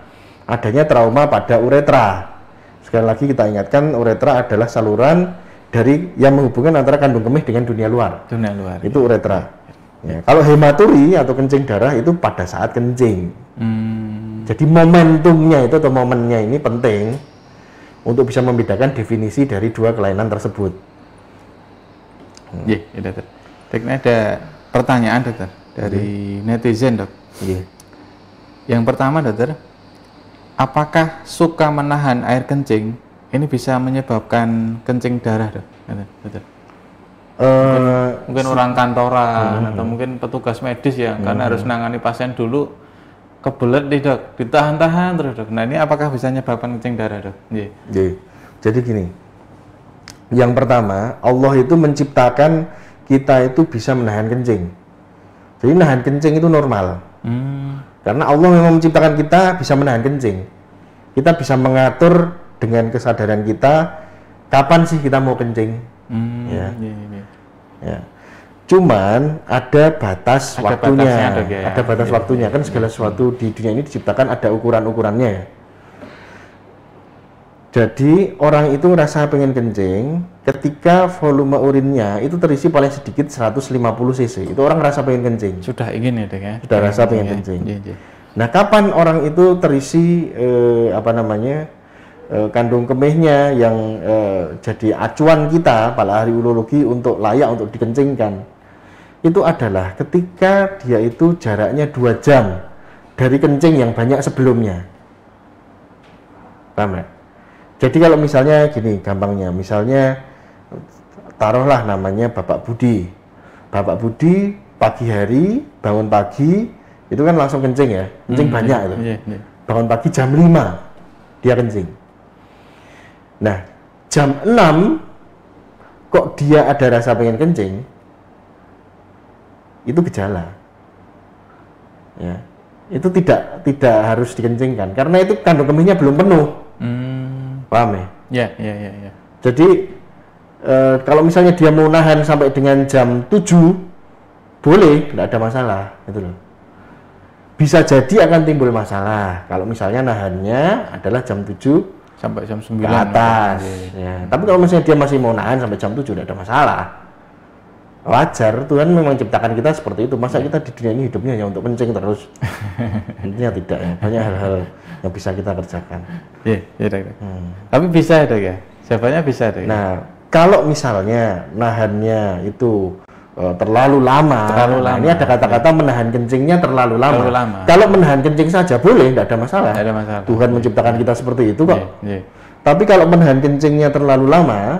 adanya trauma pada uretra. Sekali lagi kita ingatkan, uretra adalah saluran dari yang menghubungkan antara kandung kemih dengan dunia luar. Itu uretra. Ya, kalau hematuri atau kencing darah itu pada saat kencing. Jadi momentumnya itu atau momennya ini penting untuk bisa membedakan definisi dari dua kelainan tersebut. Iya, dokter. Ini ada pertanyaan dokter dari netizen dok. Iya. Yang pertama dokter, apakah suka menahan air kencing ini bisa menyebabkan kencing darah dok? Dokter. Mungkin orang kantoran atau mungkin petugas medis ya, karena harus nangani pasien dulu, kebelet nih dok, ditahan-tahan terus dok. Nah ini apakah bisa menyebabkan kencing darah dok? Iya. Jadi gini, yang pertama Allah itu menciptakan kita itu bisa menahan kencing. Jadi menahan kencing itu normal. Karena Allah memang menciptakan kita bisa menahan kencing. Kita bisa mengatur dengan kesadaran kita kapan sih kita mau kencing. Ya. Cuman ada batas waktunya. Ada batas waktunya. Kan segala sesuatu di dunia ini diciptakan ada ukuran-ukurannya. Jadi orang itu ngerasa pengen kencing ketika volume urinnya itu terisi paling sedikit 150 cc. Itu orang ngerasa pengen kencing. Sudah ingin ya dok ya. Sudah rasa pengen kencing. Nah, kapan orang itu terisi kandung kemihnya yang jadi acuan kita pada ahli urologi untuk layak untuk dikencingkan, itu adalah ketika dia itu jaraknya 2 jam dari kencing yang banyak sebelumnya. Paham ya? Jadi kalau misalnya gini gampangnya, misalnya taruhlah namanya Bapak Budi. Bapak Budi pagi hari bangun pagi itu kan langsung kencing ya, kencing banyak itu. Bangun pagi jam 5 dia kencing. Nah, jam 6 kok dia ada rasa pengen kencing, itu gejala. Ya, itu tidak harus dikencingkan karena itu kandung kemihnya belum penuh. Paham ya? Ya. Jadi kalau misalnya dia mau nahan sampai dengan jam 7 boleh, tidak ada masalah, gitu loh. Bisa jadi akan timbul masalah kalau misalnya nahannya adalah jam 7 sampai jam 9 ke atas. Ya. Tapi kalau misalnya dia masih mau nahan sampai jam 7 tidak ada masalah. Wajar, Tuhan memang ciptakan kita seperti itu. Masa kita di dunia ini hidupnya hanya untuk kencing terus? Intinya tidak ya. Banyak hal-hal yang bisa kita kerjakan. Iya, dok. Tapi bisa dok ya? Siapanya bisa dok? Nah, kalau misalnya nahannya itu terlalu lama. Nah, ini ada kata-kata menahan kencingnya terlalu lama. Kalau menahan kencing saja boleh, tidak ada masalah. Tuhan menciptakan kita seperti itu kok. Tapi kalau menahan kencingnya terlalu lama,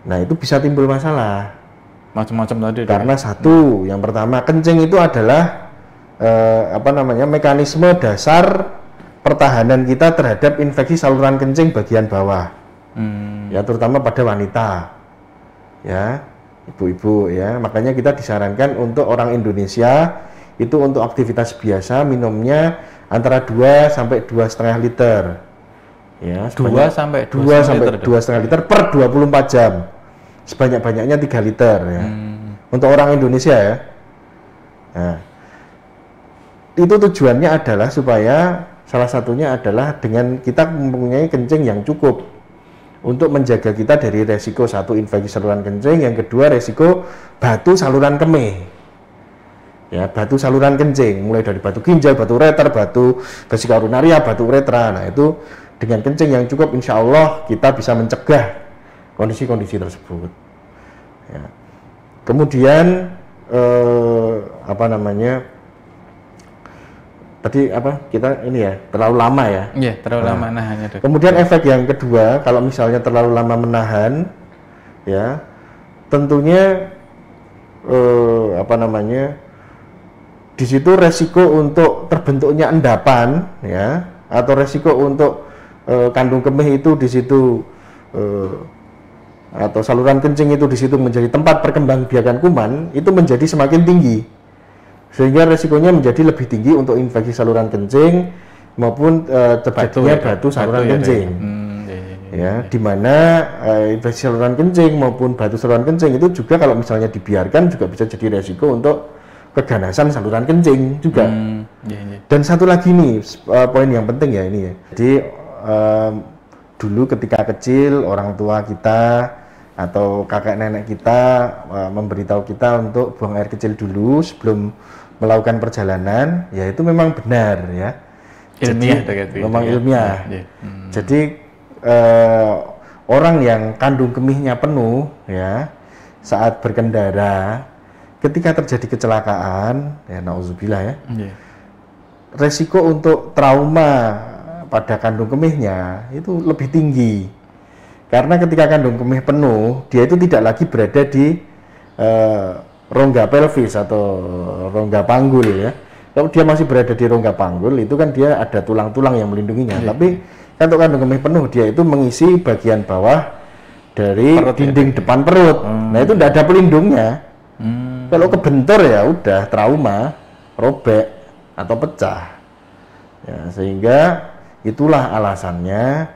nah itu bisa timbul masalah. Macam-macam tadi. Karena satu, yang pertama kencing itu adalah mekanisme dasar pertahanan kita terhadap infeksi saluran kencing bagian bawah. Ya terutama pada wanita. Ya. Ibu-ibu ya, makanya kita disarankan untuk orang Indonesia itu untuk aktivitas biasa minumnya antara 2 sampai 2,5 liter. Ya, 2 sampai 2,5 liter per 24 jam. Sebanyak-banyaknya 3 liter ya. Untuk orang Indonesia ya. Nah, itu tujuannya adalah supaya salah satunya adalah dengan kita mempunyai kencing yang cukup. Untuk menjaga kita dari resiko satu infeksi saluran kencing, yang kedua resiko batu saluran kemih. Ya, batu saluran kencing, mulai dari batu ginjal, batu ureter, batu vesika urinaria, batu uretra. Nah, itu dengan kencing yang cukup insya Allah kita bisa mencegah kondisi-kondisi tersebut. Ya. Kemudian tadi kita ini ya terlalu lama ya. Iya, terlalu lama nahannya. Kemudian efek yang kedua, kalau misalnya terlalu lama menahan, ya tentunya di situ resiko untuk terbentuknya endapan, ya, atau resiko untuk kandung kemih itu di situ atau saluran kencing itu di situ menjadi tempat perkembangbiakan kuman itu menjadi semakin tinggi. Sehingga resikonya menjadi lebih tinggi untuk infeksi saluran kencing maupun terjadinya batu saluran kencing. Di mana infeksi saluran kencing maupun batu saluran kencing itu juga kalau misalnya dibiarkan juga bisa jadi resiko untuk keganasan saluran kencing juga. Dan satu lagi nih poin yang penting ya ini ya. Jadi dulu ketika kecil orang tua kita atau kakek nenek kita memberitahu kita untuk buang air kecil dulu sebelum melakukan perjalanan, ya itu memang benar ya. Ilmiah, jadi, memang ilmiah. Ya. Jadi orang yang kandung kemihnya penuh ya saat berkendara, ketika terjadi kecelakaan, ya nauzubillah ya, resiko untuk trauma pada kandung kemihnya itu lebih tinggi. Karena ketika kandung kemih penuh, dia itu tidak lagi berada di rongga pelvis atau rongga panggul ya. Kalau dia masih berada di rongga panggul, itu kan dia ada tulang-tulang yang melindunginya. Tapi kalau kandung kemih penuh, dia itu mengisi bagian bawah dari perut, dinding depan perut. Nah itu tidak ada pelindungnya. Kalau kebentur ya udah trauma, robek atau pecah. Ya, sehingga itulah alasannya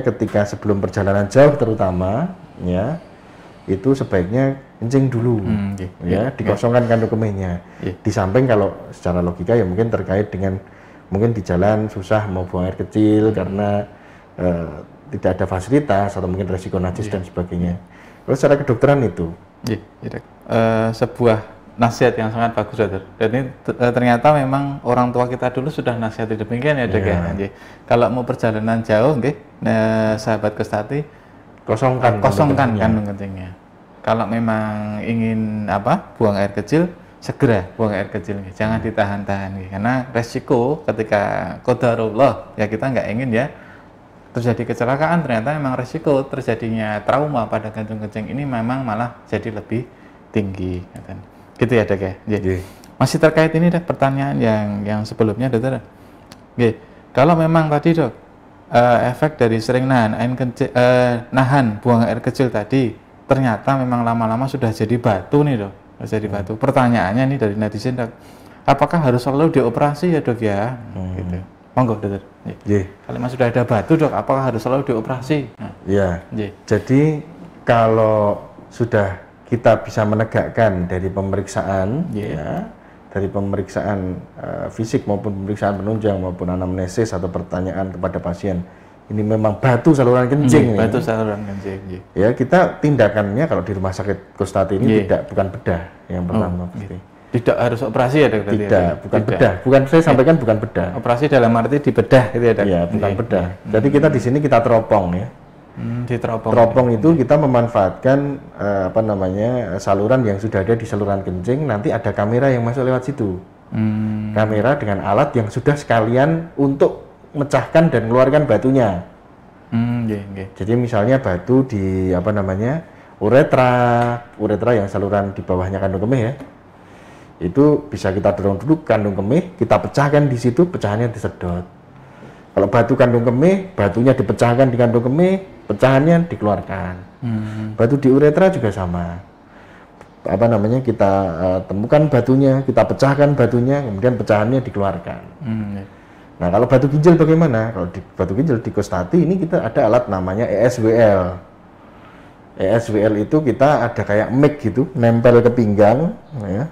ketika sebelum perjalanan jauh terutama ya itu sebaiknya kencing dulu dikosongkan kandung kemihnya. Di samping kalau secara logika ya mungkin terkait dengan mungkin di jalan susah mau buang air kecil karena tidak ada fasilitas atau mungkin resiko najis dan sebagainya. Kalau secara kedokteran itu sebuah nasihat yang sangat bagus, Dok. Dan ini ternyata memang orang tua kita dulu sudah nasihati demikian ya, Dok ya. Kalau mau perjalanan jauh, sahabat Kostati, kosongkan kandung kencingnya. Kalau memang ingin buang air kecil, segera buang air kecil, jangan ditahan-tahan, karena resiko ketika qadarullah ya kita nggak ingin ya terjadi kecelakaan, ternyata memang resiko terjadinya trauma pada kandung kencing ini memang malah jadi lebih tinggi. Gitu ya, Dok ya. Masih terkait ini, Dok, pertanyaan yang sebelumnya, Dokter. Kalau memang tadi, Dok, efek dari sering nahan buang air kecil tadi ternyata memang lama-lama sudah jadi batu nih, Dok. Jadi batu. Pertanyaannya nih dari netizen, Dok. Apakah harus selalu dioperasi ya, Dok ya? Gitu. Monggo, Dokter. Kalau memang sudah ada batu, Dok, apakah harus selalu dioperasi? Jadi kalau sudah kita bisa menegakkan dari pemeriksaan dari pemeriksaan fisik maupun pemeriksaan penunjang maupun anamnesis atau pertanyaan kepada pasien ini memang batu saluran kencing saluran kencing ya, kita tindakannya kalau di rumah sakit Kostati ini bukan bedah yang pertama tidak harus operasi ya, Dok? Bukan saya sampaikan bukan bedah. Operasi dalam arti dibedah gitu ya, Dok? Ya, bukan bedah. Jadi kita di sini kita teropong ya. Teropong itu kita memanfaatkan saluran yang sudah ada di saluran kencing, nanti ada kamera yang masuk lewat situ. Kamera dengan alat yang sudah sekalian untuk mecahkan dan mengeluarkan batunya. Jadi misalnya batu di uretra yang saluran di bawahnya kandung kemih ya, itu bisa kita dorong dulu kandung kemih, kita pecahkan di situ, pecahannya disedot. Kalau batu kandung kemih, batunya dipecahkan di kandung kemih, pecahannya dikeluarkan. Batu di uretra juga sama. Kita temukan batunya, kita pecahkan batunya, kemudian pecahannya dikeluarkan. Nah, kalau batu ginjal bagaimana? Kalau di batu ginjal di Kostati ini kita ada alat namanya ESWL. ESWL itu kita ada kayak mic gitu, nempel ke pinggang, ya.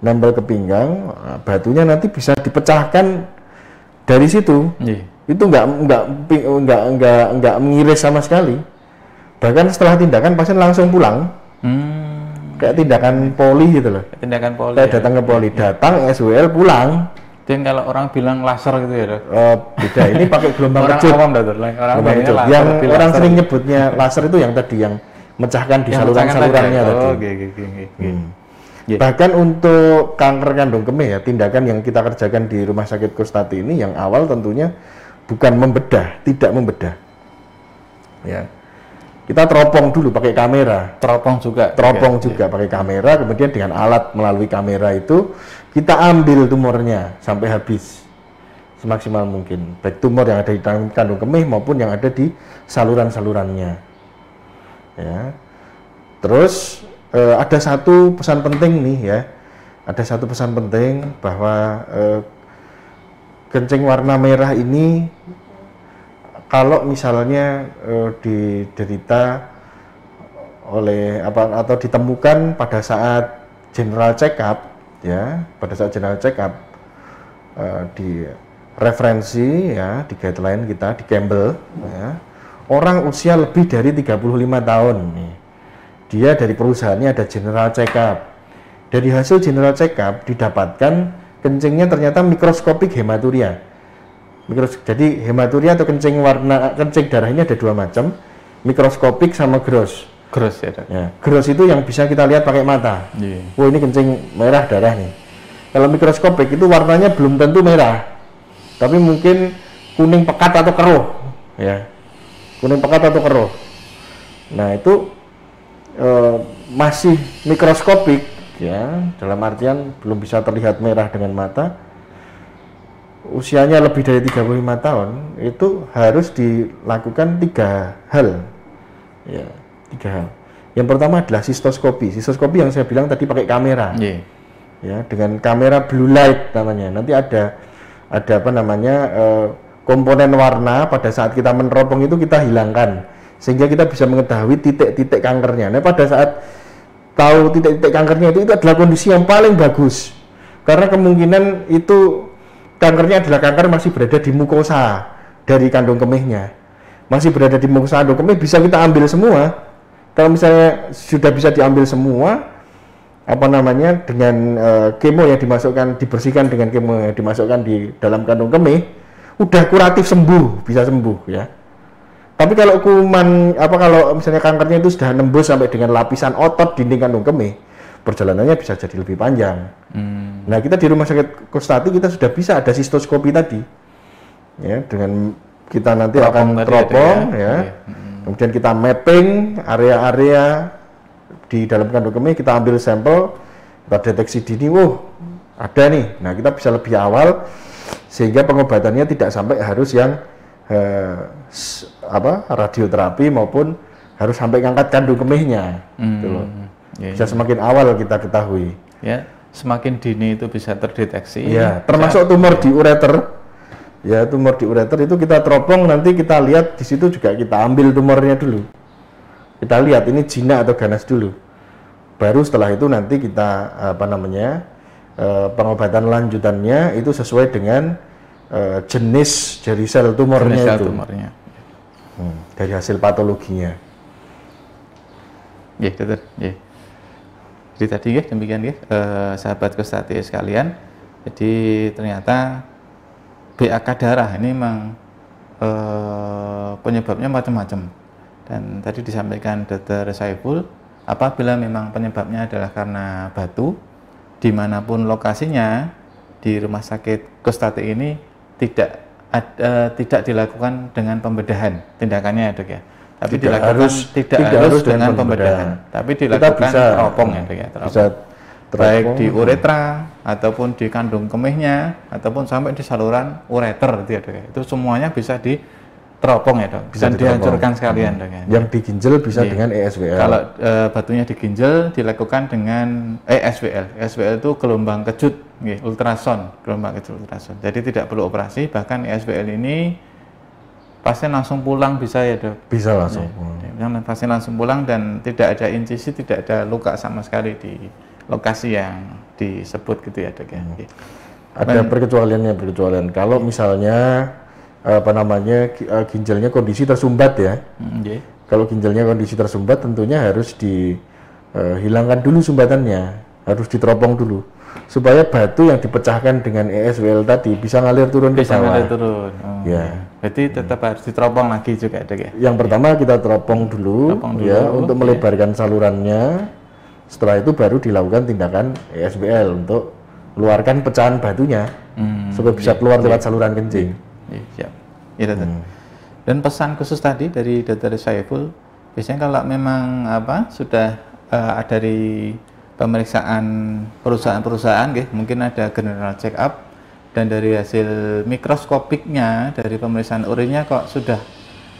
Nempel ke pinggang, batunya nanti bisa dipecahkan dari situ. Itu nggak mengiris sama sekali. Bahkan setelah tindakan pasien langsung pulang. Kayak tindakan poli gitu loh. Tindakan poli. Kayak datang ke poli, datang SWL pulang. Dan kalau orang bilang laser gitu ya, Dok? Beda, ini pakai gelombang kejut. Orang sering nyebutnya laser itu yang tadi yang mecahkan di saluran-salurannya tadi. Bahkan untuk kanker kandung kemih ya, tindakan yang kita kerjakan di Rumah Sakit Kostati ini yang awal tentunya bukan membedah, tidak membedah. Ya. Kita teropong dulu pakai kamera. Teropong juga pakai kamera, kemudian dengan alat melalui kamera itu kita ambil tumornya sampai habis semaksimal mungkin. Baik tumor yang ada di kandung kemih maupun yang ada di saluran-salurannya. Ya. Terus ada satu pesan penting nih ya. Ada satu pesan penting bahwa kencing warna merah ini kalau misalnya diderita oleh atau ditemukan pada saat general check up ya, pada saat general check up di referensi ya, di guideline kita di Campbell ya, orang usia lebih dari 35 tahun nih. Dia dari perusahaannya ada general check up. Dari hasil general check up didapatkan kencingnya ternyata mikroskopik hematuria. Jadi hematuria atau kencing darah ini ada dua macam, mikroskopik sama gross. Gross ya, Dok. Ya, gross itu yang bisa kita lihat pakai mata. Oh, ini kencing merah darah nih. Kalau mikroskopik itu warnanya belum tentu merah, tapi mungkin kuning pekat atau keruh, ya. Kuning pekat atau keruh. Nah, itu masih mikroskopik, ya, dalam artian belum bisa terlihat merah dengan mata. Usianya lebih dari 35 tahun itu harus dilakukan 3 hal, ya, 3 hal. Yang pertama adalah sistoskopi. Sistoskopi yang saya bilang tadi pakai kamera, ya, dengan kamera blue light namanya. Nanti ada apa namanya komponen warna pada saat kita meneropong itu kita hilangkan, sehingga kita bisa mengetahui titik-titik kankernya. Nah, pada saat tahu titik-titik kankernya itu adalah kondisi yang paling bagus, karena kemungkinan itu kankernya adalah kanker masih berada di mukosa dari kandung kemihnya, masih berada di mukosa kandung kemih, bisa kita ambil semua. Kalau misalnya sudah bisa diambil semua, apa namanya, dengan kemo yang dibersihkan dengan kemo yang dimasukkan di dalam kandung kemih, udah kuratif sembuh, bisa sembuh, ya. Tapi kalau kalau misalnya kankernya itu sudah nembus sampai dengan lapisan otot dinding kandung kemih, perjalanannya bisa jadi lebih panjang. Nah, kita di Rumah Sakit Kostati kita sudah bisa ada sistoskopi tadi, ya, dengan kita nanti akan teropong, ya. Kemudian kita mapping area-area di dalam kandung kemih, kita ambil sampel, kita deteksi dini, ada nih. Nah, kita bisa lebih awal sehingga pengobatannya tidak sampai harus yang radioterapi maupun harus sampai ngangkat kandung kemihnya, gitu loh. Bisa semakin awal kita ketahui. Ya, semakin dini itu bisa terdeteksi. Ya, termasuk tumor di ureter. Ya, tumor di ureter itu kita teropong, nanti kita lihat di situ juga kita ambil tumornya dulu. Kita lihat ini jinak atau ganas dulu. Baru setelah itu nanti kita pengobatan lanjutannya itu sesuai dengan jenis dari sel tumornya itu. Dari hasil patologinya. Ya, dokter. Ya. Jadi tadi ya demikian ya, sahabat Kostati sekalian. Jadi ternyata BAK darah ini memang penyebabnya macam-macam. Dan tadi disampaikan Dr. Saiful, apabila memang penyebabnya adalah karena batu, dimanapun lokasinya di Rumah Sakit Kostati ini tidak dilakukan dengan pembedahan tindakannya, Dok ya. Tapi tidak harus dengan pembedahan, tapi dilakukan teropong ya, Dok ya. Baik di uretra ataupun di kandung kemihnya ataupun sampai di saluran ureter, itu ya, Dok ya. Itu semuanya bisa diteropong ya, Dok. Bisa dihancurkan sekalian, Dok ya. Yang di ginjal bisa dengan ESWL. Kalau batunya di ginjal dilakukan dengan ESWL. ESWL itu gelombang kejut, ultrason, gelombang kejut ultrason. Jadi tidak perlu operasi, bahkan ESWL ini pasien langsung pulang bisa ya, Dok? Bisa langsung pulang. Pasien langsung pulang dan tidak ada incisi, tidak ada luka sama sekali di lokasi yang disebut gitu ya, Dok ya. Ada perkecualian. Kalau misalnya ginjalnya kondisi tersumbat ya. Kalau ginjalnya kondisi tersumbat tentunya harus dihilangkan dulu sumbatannya, harus diteropong dulu supaya batu yang dipecahkan dengan ESWL tadi bisa ngalir turun ke bawah. Bisa ngalir turun. Berarti tetap harus diteropong lagi juga, Dok ya. Yang pertama kita teropong dulu ya, untuk melebarkan salurannya. Setelah itu baru dilakukan tindakan ESWL untuk keluarkan pecahan batunya supaya bisa keluar lewat saluran kencing. Siap. Ya, Dokter. Dan pesan khusus tadi dari Dr. Saiful, biasanya kalau memang sudah dari pemeriksaan perusahaan-perusahaan, mungkin ada general check up, dan dari hasil mikroskopiknya dari pemeriksaan urinnya kok sudah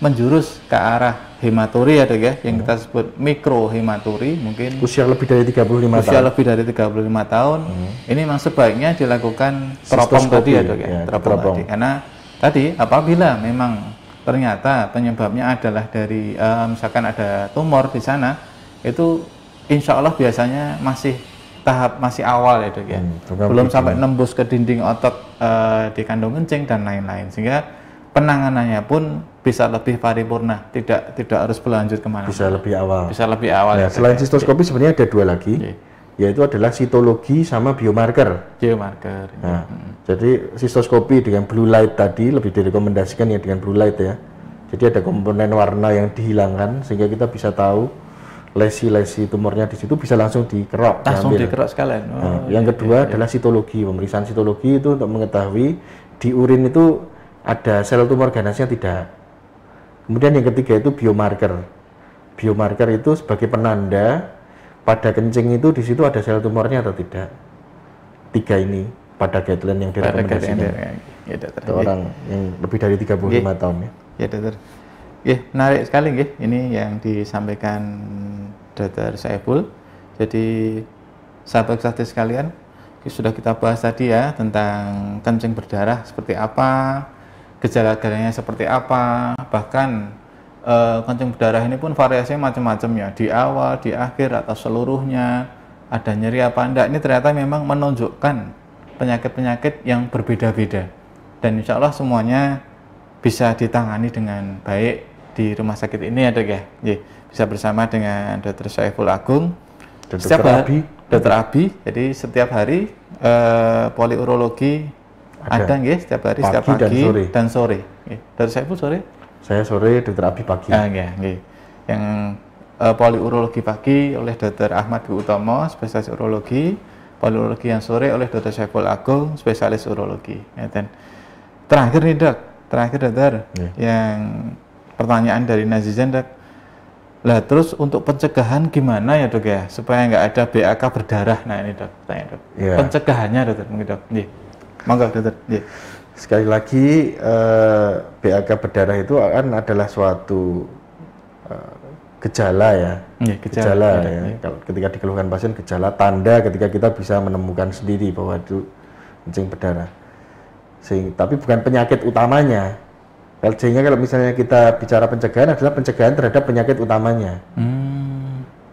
menjurus ke arah hematuri ya, Dok ya, yang kita sebut mikrohematuri, mungkin usia lebih dari 35 tahun. Ini memang sebaiknya dilakukan teropong tadi ya, Dok ya, teropong tadi. Karena tadi apabila memang ternyata penyebabnya adalah dari misalkan ada tumor di sana, itu insya Allah biasanya masih awal ya, Dok ya, belum sampai nembus ke dinding otot di kandung kencing dan lain-lain, sehingga penanganannya pun bisa lebih paripurna, tidak harus berlanjut kemana. Bisa lebih awal. Bisa lebih awal. Nah, selain sistoskopi sebenarnya ada 2 lagi, yaitu adalah sitologi sama biomarker. Biomarker. Nah, jadi sistoskopi dengan blue light tadi lebih direkomendasikan ya dengan blue light ya. Jadi ada komponen warna yang dihilangkan sehingga kita bisa tahu lesi-lesi tumornya di situ bisa langsung dikerok. Langsung dikerok sekalian. Nah, yang kedua adalah sitologi. Pemeriksaan sitologi itu untuk mengetahui di urin itu ada sel tumor ganasnya tidak. Kemudian yang ketiga itu biomarker. Biomarker itu sebagai penanda pada kencing itu di situ ada sel tumornya atau tidak. 3 ini pada guideline yang direkomendasikan. Ya, dokter. Untuk orang yang lebih dari 35 tahun ya. Ya, dokter. Ya, menarik sekali nggih ini yang disampaikan Dr. Saiful. Jadi sahabat Ksatria sekalian, sudah kita bahas tadi ya tentang kencing berdarah seperti apa, gejala-gejalanya seperti apa, bahkan kencing berdarah ini pun variasinya macam-macam ya, di awal, di akhir, atau seluruhnya, ada nyeri apa enggak, ini ternyata memang menunjukkan penyakit-penyakit yang berbeda-beda, dan insya Allah semuanya bisa ditangani dengan baik di rumah sakit ini ya dok ya. Bisa bersama dengan Dr. Saiful Agung, Dr. Abi, jadi setiap hari poliurologi ada nggih, setiap hari, setiap pagi dan sore. Dr. Saiful sore? Saya sore, Dr. Abi pagi. Nggih. Yang poliurologi pagi oleh Dr. Ahmad Dwi Utomo, spesialis urologi, poliurologi yang sore oleh Dr. Saiful Agung, spesialis urologi. Dan terakhir nih dok, dokter, yang pertanyaan dari Nazizan dok. Lah terus untuk pencegahan gimana ya dok ya, supaya nggak ada BAK berdarah? Nah ini dok, tanya dok. Pencegahannya dokter mungkin dok. Monggo dokter. Sekali lagi BAK berdarah itu adalah suatu gejala ya. Gejala ya. Kalau ketika dikeluhkan pasien, gejala tanda ketika kita bisa menemukan sendiri bahwa itu kencing berdarah. Tapi bukan penyakit utamanya. Sehingga kalau misalnya kita bicara pencegahan adalah pencegahan terhadap penyakit utamanya.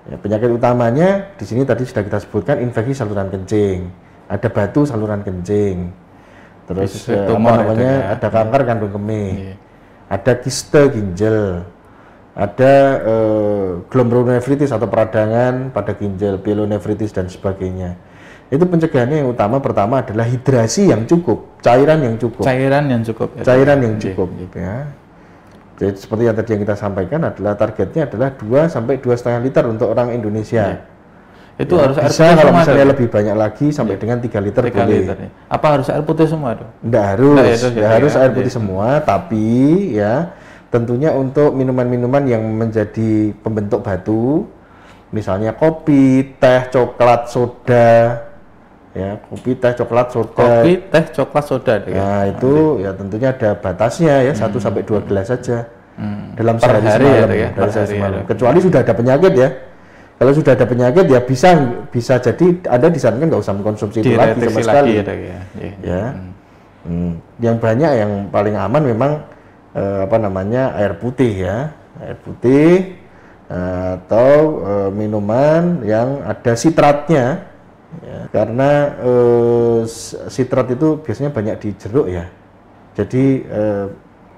Ya, penyakit utamanya di sini tadi sudah kita sebutkan infeksi saluran kencing, ada batu saluran kencing, terus ada kanker kandung kemih, ada kiste ginjal, ada glomerulonefritis atau peradangan pada ginjal, pielonefritis dan sebagainya. Itu pencegahannya yang utama pertama adalah hidrasi yang cukup, cairan yang cukup. Ya. Jadi seperti yang tadi yang kita sampaikan adalah targetnya adalah 2 sampai 2,5 liter untuk orang Indonesia. Itu harus air putih semua. Kalau misalnya lebih banyak lagi sampai dengan 3 liter 3 boleh. liter. Apa harus air putih semua dong? Nggak harus, harus air putih semua, tapi ya tentunya untuk minuman-minuman yang menjadi pembentuk batu, misalnya kopi, teh, coklat, soda. Ya, kopi, teh, coklat, soda. Nah, itu ya tentunya ada batasnya ya, 1 sampai 2 gelas saja. Dalam sehari semalam. Kecuali sudah ada penyakit ya. Kalau sudah ada penyakit ya bisa jadi Anda disarankan nggak usah mengkonsumsi itu lagi sama sekali. Yang banyak yang paling aman memang air putih ya. Air putih atau minuman yang ada sitratnya. Ya, karena sitrat itu biasanya banyak di jeruk ya. Jadi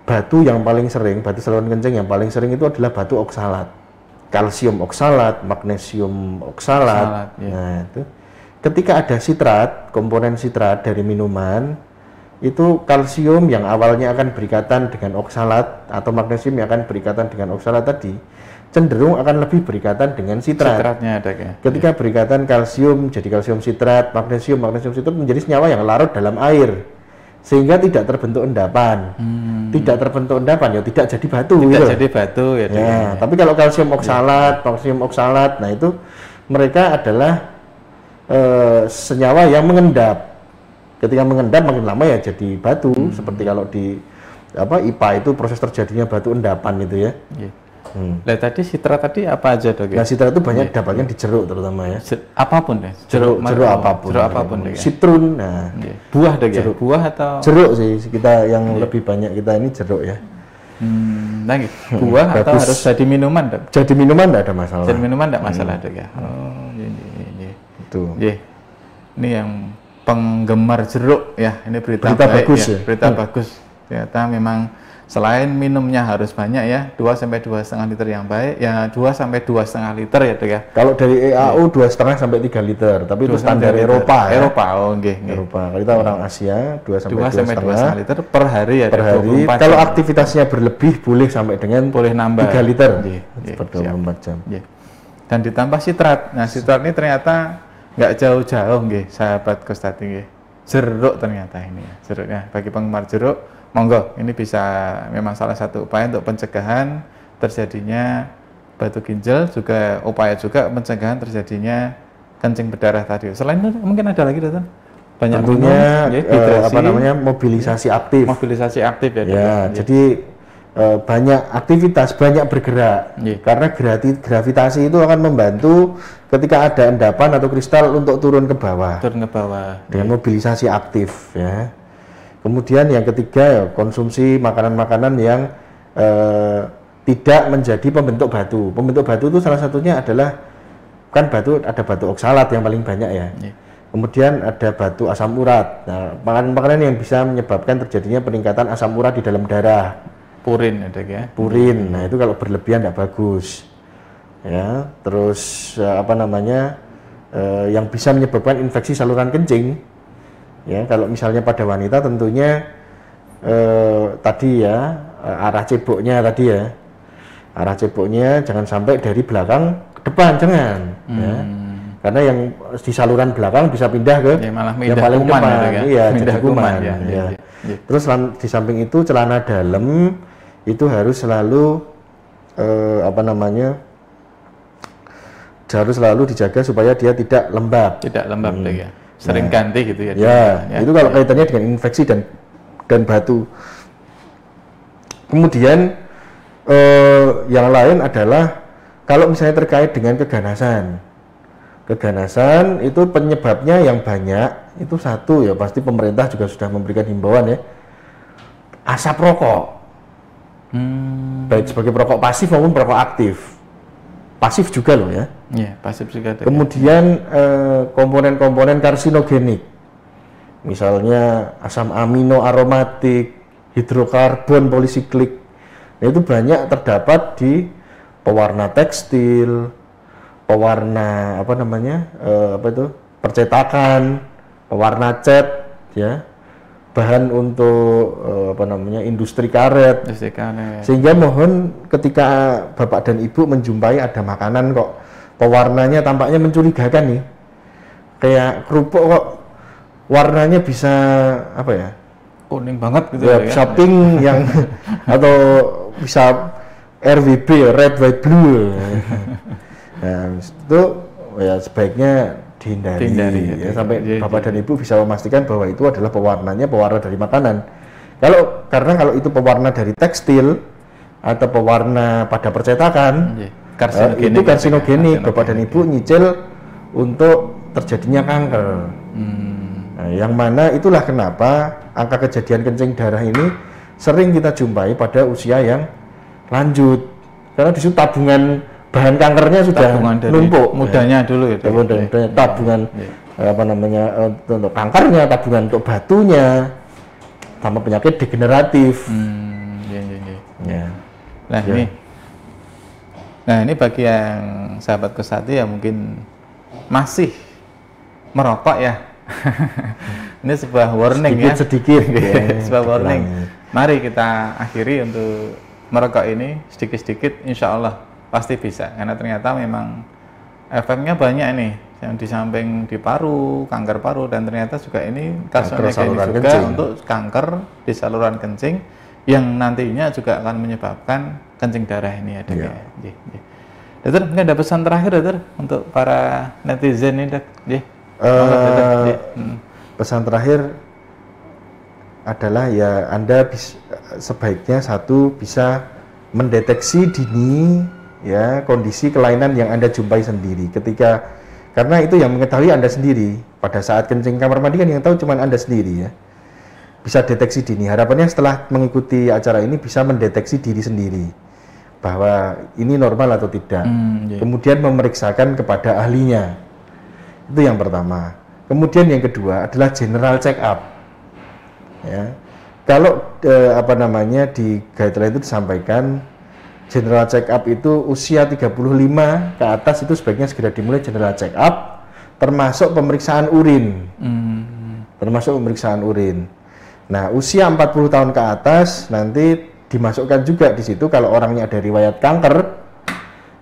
batu yang paling sering, batu saluran kencing yang paling sering itu adalah batu oksalat, kalsium oksalat, magnesium oksalat. Nah itu ketika ada sitrat, komponen sitrat dari minuman itu kalsium yang awalnya akan berikatan dengan oksalat atau magnesium yang akan berikatan dengan oksalat tadi cenderung akan lebih berikatan dengan sitrat. Sitratnya ada ya. Ketika berikatan kalsium jadi kalsium sitrat, magnesium sitrat menjadi senyawa yang larut dalam air sehingga tidak terbentuk endapan. Tidak terbentuk endapan ya tidak jadi batu. Jadi batu ya. Tapi kalau kalsium oksalat, nah itu mereka adalah senyawa yang mengendap. Ketika mengendap makin lama ya jadi batu. Seperti kalau di IPA itu proses terjadinya batu endapan itu ya. Nah tadi sitrat tadi apa aja dok? Nah sitrat itu banyak dapatnya di jeruk terutama ya. Apapun ya. Jeruk apapun. Sitrun, buah dok ya. Buah atau? Jeruk sih kita yang lebih banyak kita ini jeruk ya. Buah atau harus jadi minuman dok? Jadi minuman tidak ada masalah. Jadi minuman tidak masalah dok ya. Itu. Ini yang penggemar jeruk ya. Ini berita baik, bagus ya. Berita bagus. Ternyata memang Selain minumnya harus banyak ya, 2 sampai 2,5 liter yang baik, ya 2 sampai 2,5 liter ya Dok ya. Kalau dari EAU 2,5 sampai 3 liter, tapi itu standar Eropa ya. Eropa, oh nggih. Eropa. Kalau kita orang Asia 2 sampai 2,5 liter per hari ya. Per hari. Kalau aktivitasnya berlebih boleh sampai dengan boleh nambah 3 liter per 24 jam. Dan ditambah sitrat. Nah, sitrat ini ternyata nggak jauh-jauh nggih, sahabat Kostati nggih. Jeruk ternyata ini ya. Jeruknya bagi penggemar jeruk, monggo, ini bisa memang salah satu upaya untuk pencegahan terjadinya batu ginjal, juga upaya juga pencegahan terjadinya kencing berdarah tadi. Selain itu mungkin ada lagi Dokter? Banyak tentunya mobilisasi aktif. Mobilisasi aktif ya. Ya, jadi banyak aktivitas, banyak bergerak. Karena gravitasi itu akan membantu ketika ada endapan atau kristal untuk turun ke bawah. Turun ke bawah. Dengan mobilisasi aktif ya. Kemudian yang ketiga ya, konsumsi makanan-makanan yang tidak menjadi pembentuk batu. Pembentuk batu itu salah satunya adalah kan ada batu oksalat yang paling banyak ya. Kemudian ada batu asam urat. Nah, makanan-makanan yang bisa menyebabkan terjadinya peningkatan asam urat di dalam darah. Purin ada ya. Purin. Nah, itu kalau berlebihan tidak bagus. Ya, terus yang bisa menyebabkan infeksi saluran kencing. Ya, kalau misalnya pada wanita tentunya tadi ya arah ceboknya tadi ya. Arah ceboknya jangan sampai dari belakang ke depan, jangan. Ya. Karena yang di saluran belakang bisa pindah ke yang paling depan. Iya, jadi kuman. Ya. Terus di samping itu celana dalam itu harus selalu harus selalu dijaga supaya dia tidak lembab. Tidak lembab ya. Sering ganti gitu ya. Ya, itu kalau kaitannya dengan infeksi dan batu. Kemudian yang lain adalah kalau misalnya terkait dengan keganasan. Keganasan itu penyebabnya yang banyak itu satu ya, pasti pemerintah juga sudah memberikan himbauan ya. Asap rokok. Baik sebagai perokok pasif maupun perokok aktif. Pasif juga loh ya. Iya, pasif juga. Kemudian komponen-komponen karsinogenik. Misalnya asam amino aromatik, hidrokarbon polisiklik. Nah, itu banyak terdapat di pewarna tekstil, pewarna percetakan, pewarna cat ya. Bahan untuk industri karet. Sehingga mohon ketika Bapak dan Ibu menjumpai ada makanan kok pewarnanya tampaknya mencurigakan nih, kayak kerupuk kok warnanya bisa kuning banget gitu ya, bisa pink yang atau bisa RWB ya, red white blue. Nah, itu ya sebaiknya dihindari ya, sampai Bapak dan Ibu bisa memastikan bahwa itu adalah pewarna dari makanan. Karena kalau itu pewarna dari tekstil atau pewarna pada percetakan, itu karsinogenik. Bapak dan Ibu nyicil untuk terjadinya kanker. Nah, yang mana itulah kenapa angka kejadian kencing darah ini sering kita jumpai pada usia yang lanjut. Karena di situ tabungan bahan kankernya sudah numpuk mudanya dulu ya. Tabungan untuk kankernya, tabungan untuk batunya, sama penyakit degeneratif. Nah ini bagi yang sahabat Kostati yang mungkin masih merokok ya. Ini sebuah warning sedikit. Sebuah warning. Mari kita akhiri untuk merokok ini sedikit-sedikit, insya Allah pasti bisa, karena ternyata memang efeknya banyak nih, yang di samping di paru, kanker paru, dan ternyata juga ini karsinogenik juga untuk kanker di saluran kencing yang nantinya juga akan menyebabkan kencing darah ini ya. Dokter, mungkin ada pesan terakhir Dokter untuk para netizen ini Dok? Pesan terakhir adalah ya Anda sebaiknya bisa mendeteksi dini ya kondisi kelainan yang Anda jumpai sendiri karena itu yang mengetahui Anda sendiri. Pada saat kencing kamar mandi kan yang tahu cuma Anda sendiri ya. Bisa deteksi dini. Harapannya setelah mengikuti acara ini bisa mendeteksi diri sendiri bahwa ini normal atau tidak. Kemudian memeriksakan kepada ahlinya. Itu yang pertama. Kemudian yang kedua adalah general check up. Ya. Kalau apa namanya di guideline itu disampaikan general check up itu usia 35 ke atas itu sebaiknya segera dimulai general check up, termasuk pemeriksaan urin. Termasuk pemeriksaan urin. Nah, usia 40 tahun ke atas nanti dimasukkan juga di situ kalau orangnya ada riwayat kanker,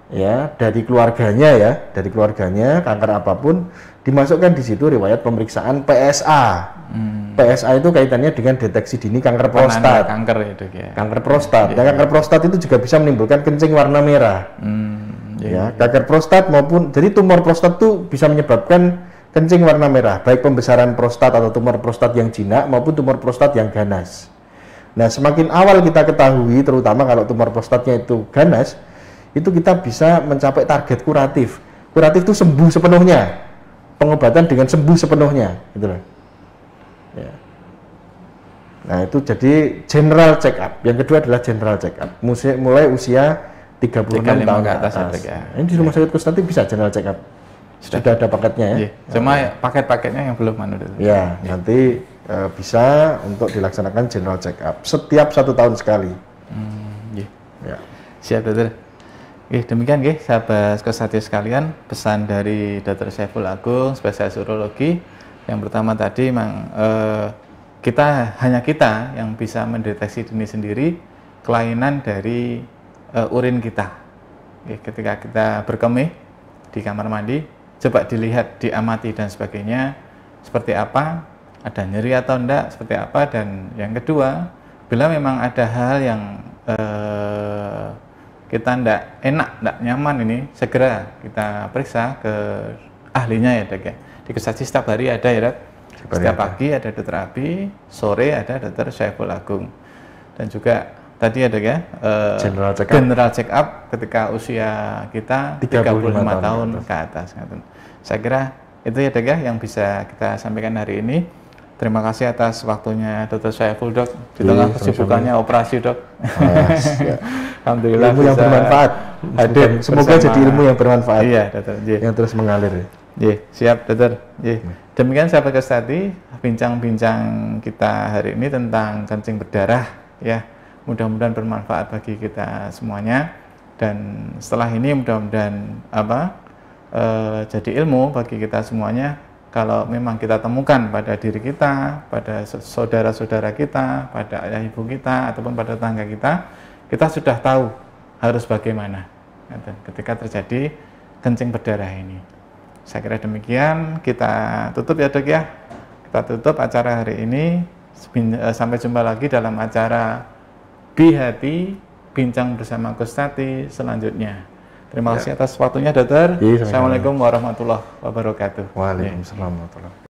ya dari keluarganya kanker apapun, dimasukkan di situ riwayat pemeriksaan PSA. PSA itu kaitannya dengan deteksi dini kanker prostat. Kanker itu ya. Kanker prostat. Dan kanker prostat itu juga bisa menimbulkan kencing warna merah. Ya, kanker prostat maupun jadi tumor prostat itu bisa menyebabkan kencing warna merah, baik pembesaran prostat atau tumor prostat yang jinak maupun tumor prostat yang ganas. Nah, semakin awal kita ketahui, terutama kalau tumor prostatnya itu ganas, itu kita bisa mencapai target kuratif. Kuratif itu sembuh sepenuhnya, pengobatan dengan sembuh sepenuhnya, gitu loh. Ya. Nah, itu jadi general check up. Yang kedua adalah general check up. Mulai usia 36 tahun ke atas. Ya. Ini di rumah sakit Kustanti bisa general check up. Sudah ada paketnya ya. Iya. Cuma paket-paketnya yang belum Ya, nanti bisa untuk dilaksanakan general check up setiap 1 tahun sekali. Ya. Siap dokter. Demikian sahabat Kustanti sekalian, pesan dari Dr. Saiful Agung, spesialis urologi. Yang pertama tadi memang hanya kita yang bisa mendeteksi dini sendiri kelainan dari urin kita. Ketika kita berkemih di kamar mandi, coba dilihat, diamati dan sebagainya seperti apa, ada nyeri atau enggak, seperti apa. Dan yang kedua, bila memang ada hal yang kita enggak enak, enggak nyaman, ini segera kita periksa ke ahlinya ya dok ya. Di Kustanti setiap hari ada ya dok. Setiap pagi ada Dr. Abi, sore ada Dr. Saiful Agung. Dan juga tadi ada ya general check up ketika usia kita 35 tahun ke atas. Saya kira itu ya dok ya yang bisa kita sampaikan hari ini. Terima kasih atas waktunya Dr. Saiful dok di tengah kesibukannya operasi dok. Alhamdulillah ilmu yang bermanfaat. Semoga jadi ilmu yang bermanfaat. Iya dokter. Yang terus mengalir. Siap dokter. Demikian sahabat Kustanti, bincang-bincang kita hari ini tentang kencing berdarah ya. Mudah-mudahan bermanfaat bagi kita semuanya, dan setelah ini mudah-mudahan jadi ilmu bagi kita semuanya. Kalau memang kita temukan pada diri kita, pada saudara-saudara kita, pada ayah ibu kita ataupun pada tetangga kita sudah tahu harus bagaimana ketika terjadi kencing berdarah ini. Saya kira demikian, kita tutup ya dok ya. Kita tutup acara hari ini. Sampai jumpa lagi dalam acara Hati bincang bersama Kustanti selanjutnya. Terima kasih atas waktunya dokter. Assalamualaikum warahmatullahi wabarakatuh. Waalaikumsalam warahmatullahi wabarakatuh.